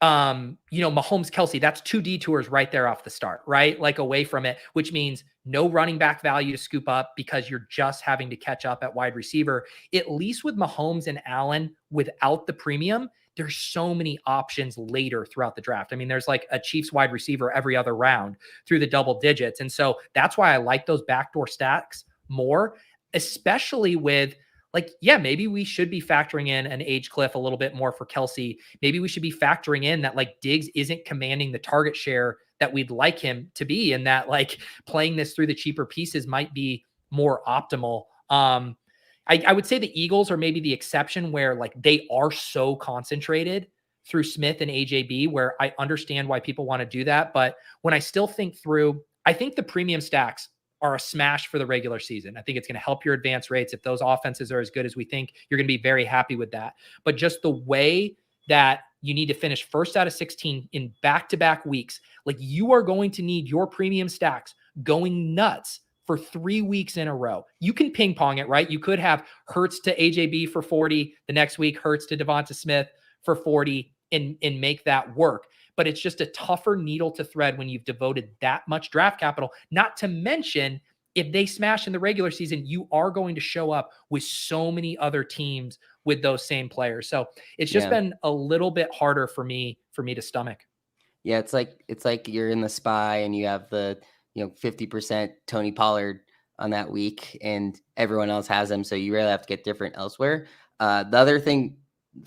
Mahomes, Kelsey, that's 2 detours right there off the start, right? Like away from it, which means no running back value to scoop up because you're just having to catch up at wide receiver. At least with Mahomes and Allen, without the premium, there's so many options later throughout the draft. I mean, there's like a Chiefs wide receiver every other round through the double digits. And so that's why I like those backdoor stacks more, especially with like, yeah, maybe we should be factoring in an age cliff a little bit more for Kelsey. Maybe we should be factoring in that like Diggs isn't commanding the target share that we'd like him to be, and that like playing this through the cheaper pieces might be more optimal. I would say the Eagles are maybe the exception where like they are so concentrated through Smith and AJB, where I understand why people want to do that. But when I still think through, I think the premium stacks are a smash for the regular season. I think it's going to help your advance rates. If those offenses are as good as we think, you're going to be very happy with that. But just the way that you need to finish first out of 16 in back-to-back weeks, like you are going to need your premium stacks going nuts for 3 weeks in a row. You can ping pong it, right? You could have Hurts to AJB for 40, the next week Hurts to Devonta Smith for 40 and make that work. But it's just a tougher needle to thread when you've devoted that much draft capital. Not to mention, if they smash in the regular season, you are going to show up with so many other teams with those same players. So it's just been a little bit harder for me to stomach. Yeah, it's like you're in the spy and you have the 50% Tony Pollard on that week, and everyone else has them, so you really have to get different elsewhere. The other thing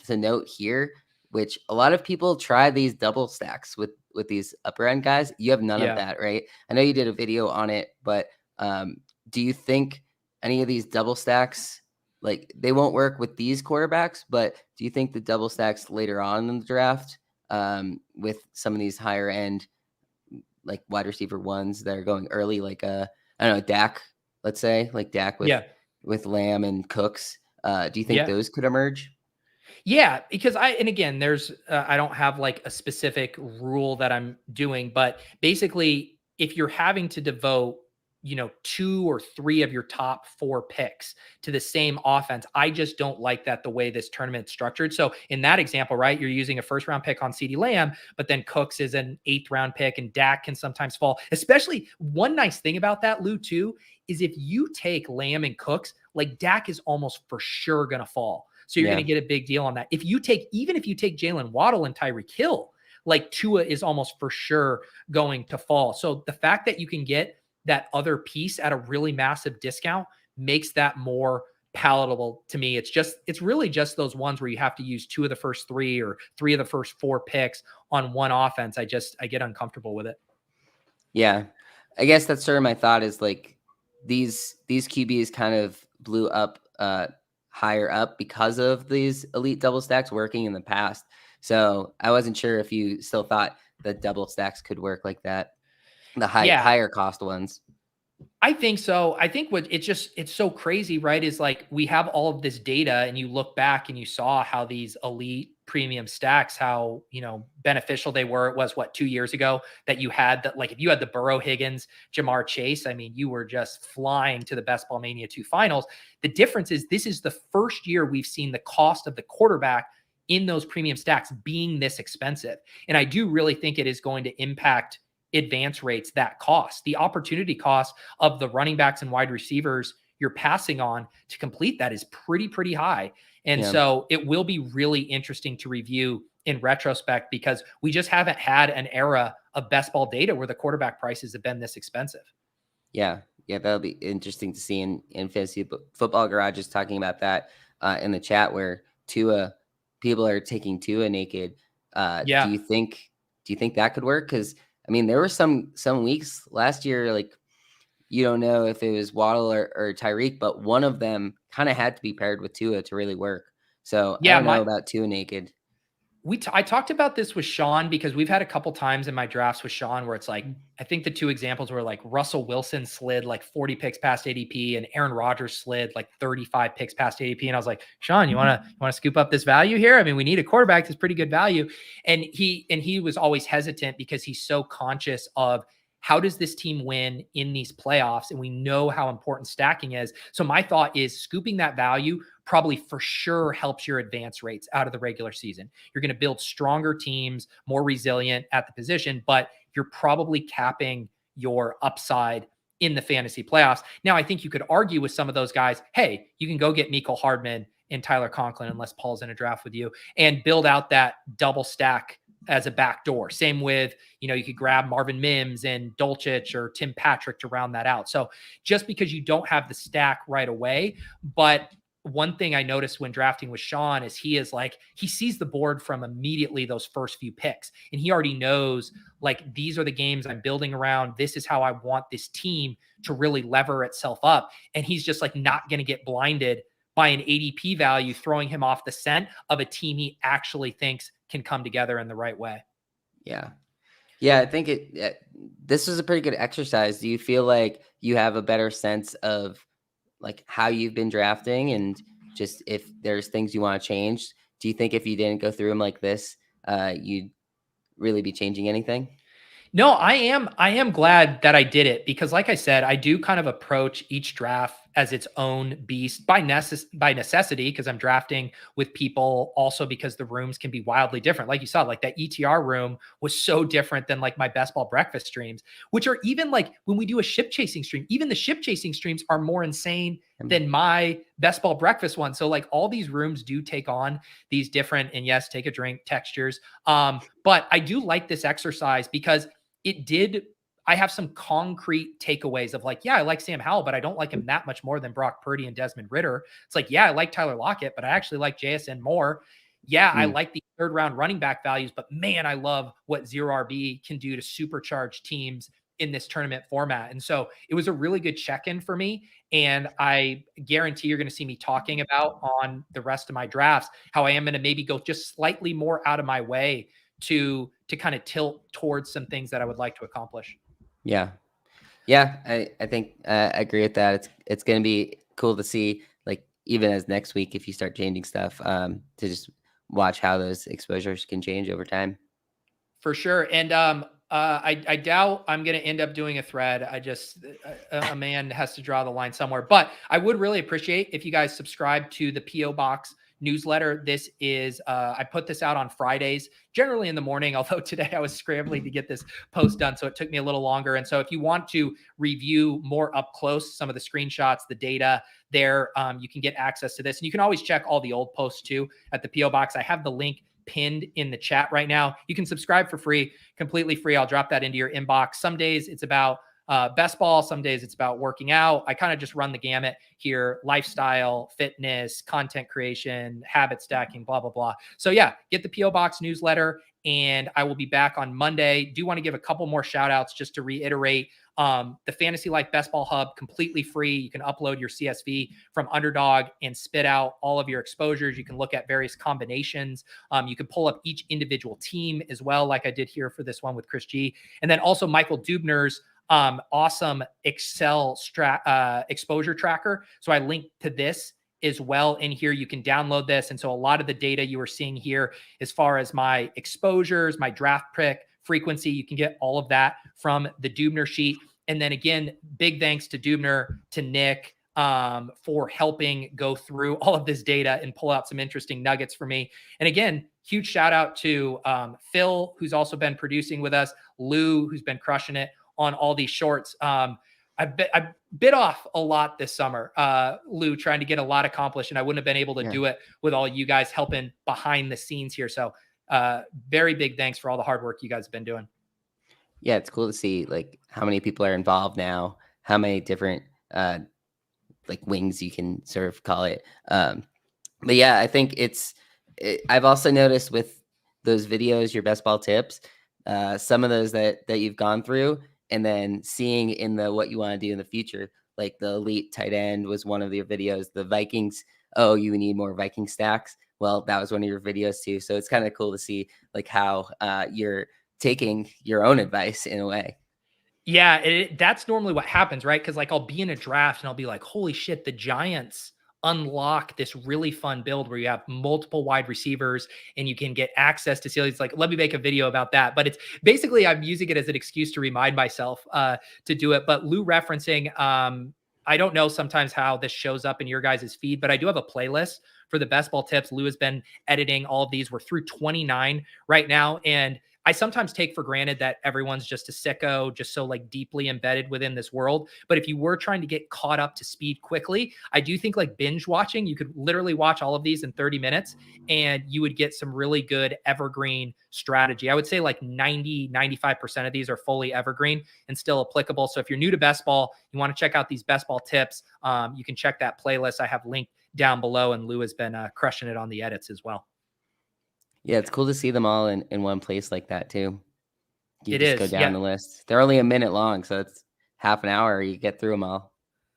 to note here, which a lot of people try these double stacks with these upper end guys. You have none of that, right? I know you did a video on it, but do you think any of these double stacks, like they won't work with these quarterbacks, but do you think the double stacks later on in the draft with some of these higher end, like wide receiver ones that are going early, like I don't know, Dak, let's say, like Dak with Lamb and Cooks, do you think those could emerge? Yeah, because there's, I don't have like a specific rule that I'm doing, but basically if you're having to devote, 2 or 3 of your top 4 picks to the same offense, I just don't like that the way this tournament's structured. So in that example, right, you're using a 1st round pick on CeeDee Lamb, but then Cooks is an 8th round pick and Dak can sometimes fall. Especially one nice thing about that, Lou, too, is if you take Lamb and Cooks, like Dak is almost for sure going to fall. So you're going to get a big deal on that. Even if you take Jalen Waddle and Tyreek Hill, like Tua is almost for sure going to fall. So the fact that you can get that other piece at a really massive discount makes that more palatable to me. It's really just those ones where you have to use 2 of the first 3 or 3 of the first 4 picks on one offense. I get uncomfortable with it. Yeah. I guess that's sort of my thought is like these QBs kind of blew up higher up because of these elite double stacks working in the past. So I wasn't sure if you still thought that double stacks could work like that. The higher cost ones. I think so. I think it's so crazy, right? Is like we have all of this data and you look back and you saw how these elite premium stacks, how, beneficial they were. It was 2 years ago that you had that, like if you had the Burrow, Higgins, Jamar Chase, I mean, you were just flying to the Best Ball Mania 2 finals. The difference is this is the first year we've seen the cost of the quarterback in those premium stacks being this expensive. And I do really think it is going to impact advance rates, that cost, the opportunity cost of the running backs and wide receivers you're passing on to complete that is pretty high. And so it will be really interesting to review in retrospect because we just haven't had an era of best ball data where the quarterback prices have been this expensive. Yeah, that'll be interesting to see in Fantasy Football Garage is talking about that in the chat where people are taking Tua naked. Do you think that could work? Because I mean, there were some weeks last year, like you don't know if it was Waddle or Tyreek, but one of them kind of had to be paired with Tua to really work. So I don't know about Tua naked. I talked about this with Sean because we've had a couple times in my drafts with Sean where it's like, I think the 2 examples were like Russell Wilson slid like 40 picks past ADP and Aaron Rodgers slid like 35 picks past ADP. And I was like, Sean, you want to scoop up this value here? I mean, we need a quarterback that's pretty good value. And he was always hesitant because he's so conscious of how does this team win in these playoffs? And we know how important stacking is. So my thought is scooping that value probably for sure helps your advance rates out of the regular season. You're going to build stronger teams, more resilient at the position, but you're probably capping your upside in the fantasy playoffs. Now, I think you could argue with some of those guys, hey, you can go get Mecole Hardman and Tyler Conklin unless Paul's in a draft with you and build out that double stack as a backdoor. Same with, you could grab Marvin Mims and Dulcich or Tim Patrick to round that out. So just because you don't have the stack right away, but one thing I noticed when drafting with Sean is he sees the board from immediately those first few picks. And he already knows like, these are the games I'm building around. This is how I want this team to really lever itself up. And he's just like not going to get blinded by an ADP value, throwing him off the scent of a team he actually thinks can come together in the right way. Yeah. I think this was a pretty good exercise. Do you feel like you have a better sense of like how you've been drafting and just if there's things you want to change? Do you think if you didn't go through them like this, you'd really be changing anything? No, I am glad that I did it because like I said, I do kind of approach each draft as its own beast by necessity because I'm drafting with people also because the rooms can be wildly different. Like you saw, like that ETR room was so different than like my best ball breakfast streams, which are even like when we do a ship chasing stream, even the ship chasing streams are more insane than my best ball breakfast one. So like all these rooms do take on these different, and yes, take a drink textures. But I do like this exercise because I have some concrete takeaways of like, yeah, I like Sam Howell, but I don't like him that much more than Brock Purdy and Desmond Ridder. It's like, yeah, I like Tyler Lockett, but I actually like JSN more. Yeah, I like the 3rd round running back values, but man, I love what Zero RB can do to supercharge teams in this tournament format. And so it was a really good check-in for me. And I guarantee you're going to see me talking about on the rest of my drafts, how I am going to maybe go just slightly more out of my way to kind of tilt towards some things that I would like to accomplish. Yeah. I think I agree with that. It's going to be cool to see, like, even as next week, if you start changing stuff, to just watch how those exposures can change over time. For sure. And I doubt I'm going to end up doing a thread. A man has to draw the line somewhere, but I would really appreciate if you guys subscribe to the PO Box newsletter. This is, I put this out on Fridays, generally in the morning, although today I was scrambling to get this post done, so it took me a little longer. And so if you want to review more up close, some of the screenshots, the data there, you can get access to this. And you can always check all the old posts too at the PO Box. I have the link pinned in the chat right now. You can subscribe for free, completely free. I'll drop that into your inbox. Some days it's about best ball. Some days it's about working out. I kind of just run the gamut here: lifestyle, fitness, content creation, habit stacking, blah, blah, blah. So yeah, get the PO Box newsletter, and I will be back on Monday. Do want to give a couple more shout outs just to reiterate. The Fantasy Life Best Ball Hub, completely free. You can upload your CSV from Underdog and spit out all of your exposures. You can look at various combinations. You can pull up each individual team as well, like I did here for this one with Chris G. And then also Michael Dubner's awesome Excel exposure tracker. So I linked to this as well in here. You can download this. And so a lot of the data you are seeing here, as far as my exposures, my draft pick frequency, you can get all of that from the Dubner sheet. And then again, big thanks to Dubner, to Nick, for helping go through all of this data and pull out some interesting nuggets for me. And again, huge shout out to Phil, who's also been producing with us, Lou, who's been crushing it on all these shorts. I bit off a lot this summer, Lou, trying to get a lot accomplished, and I wouldn't have been able to do it with all you guys helping behind the scenes here. So very big thanks for all the hard work you guys have been doing. Yeah, it's cool to see like how many people are involved now, how many different like wings you can sort of call it. But yeah, I think I've also noticed with those videos, your best ball tips, some of those that you've gone through, and then seeing in the what you want to do in the future, like the elite tight end was one of your videos. The Vikings, oh, you need more Viking stacks. Well, that was one of your videos too. So it's kind of cool to see like how you're taking your own advice in a way. Yeah, that's normally what happens, right? Because like I'll be in a draft and I'll be like, holy shit, the Giants unlock this really fun build where you have multiple wide receivers and you can get access to ceilings. Like, let me make a video about that. But it's basically, I'm using it as an excuse to remind myself to do it. But Lou referencing, I don't know sometimes how this shows up in your guys' feed, but I do have a playlist for the best ball tips. Lou has been editing all of these. We're through 29 right now. And I sometimes take for granted that everyone's just a sicko, just so like deeply embedded within this world. But if you were trying to get caught up to speed quickly, I do think like binge watching, you could literally watch all of these in 30 minutes and you would get some really good evergreen strategy. I would say like 95% of these are fully evergreen and still applicable. So if you're new to best ball, you want to check out these best ball tips, you can check that playlist I have linked down below, and Lou has been crushing it on the edits as well. Yeah, it's cool to see them all in one place like that too. You just go down yeah. the list. They're only a minute long, so it's half an hour. You get through them all.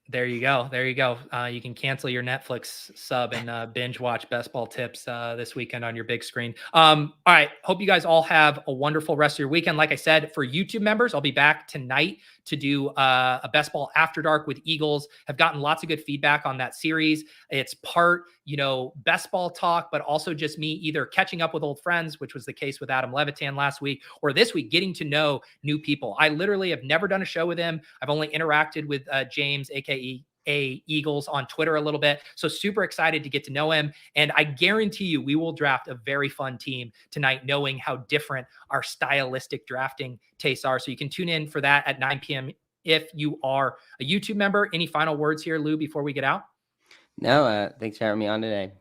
There you go. There you go. You can cancel your Netflix sub and binge watch best ball tips this weekend on your big screen. All right. Hope you guys all have a wonderful rest of your weekend. Like I said, for YouTube members, I'll be back tonight to do a best ball after dark with Eagles. Have gotten lots of good feedback on that series. It's part, best ball talk, but also just me either catching up with old friends, which was the case with Adam Levitan last week, or this week getting to know new people. I literally have never done a show with him. I've only interacted with James, aka Eagles, on Twitter a little bit. So super excited to get to know him. And I guarantee you, we will draft a very fun team tonight, knowing how different our stylistic drafting tastes are. So you can tune in for that at 9 p.m. if you are a YouTube member. Any final words here, Lou, before we get out? No, thanks for having me on today.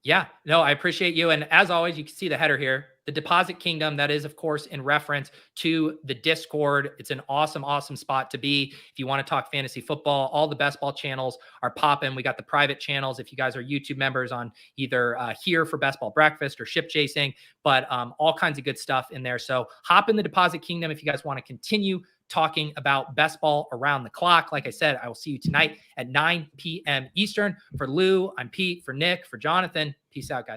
Yeah, no, I appreciate you. And as always, you can see the header here, the Deposit Kingdom. That is, of course, in reference to the Discord. It's an awesome, awesome spot to be. If you want to talk fantasy football, all the best ball channels are popping. We got the private channels if you guys are YouTube members on either here for Best Ball Breakfast or Ship Chasing, but all kinds of good stuff in there. So hop in the Deposit Kingdom if you guys want to continue talking about best ball around the clock. Like I said, I will see you tonight at 9 p.m. Eastern. For Lou, I'm Pete. For Nick, for Jonathan, peace out, guys.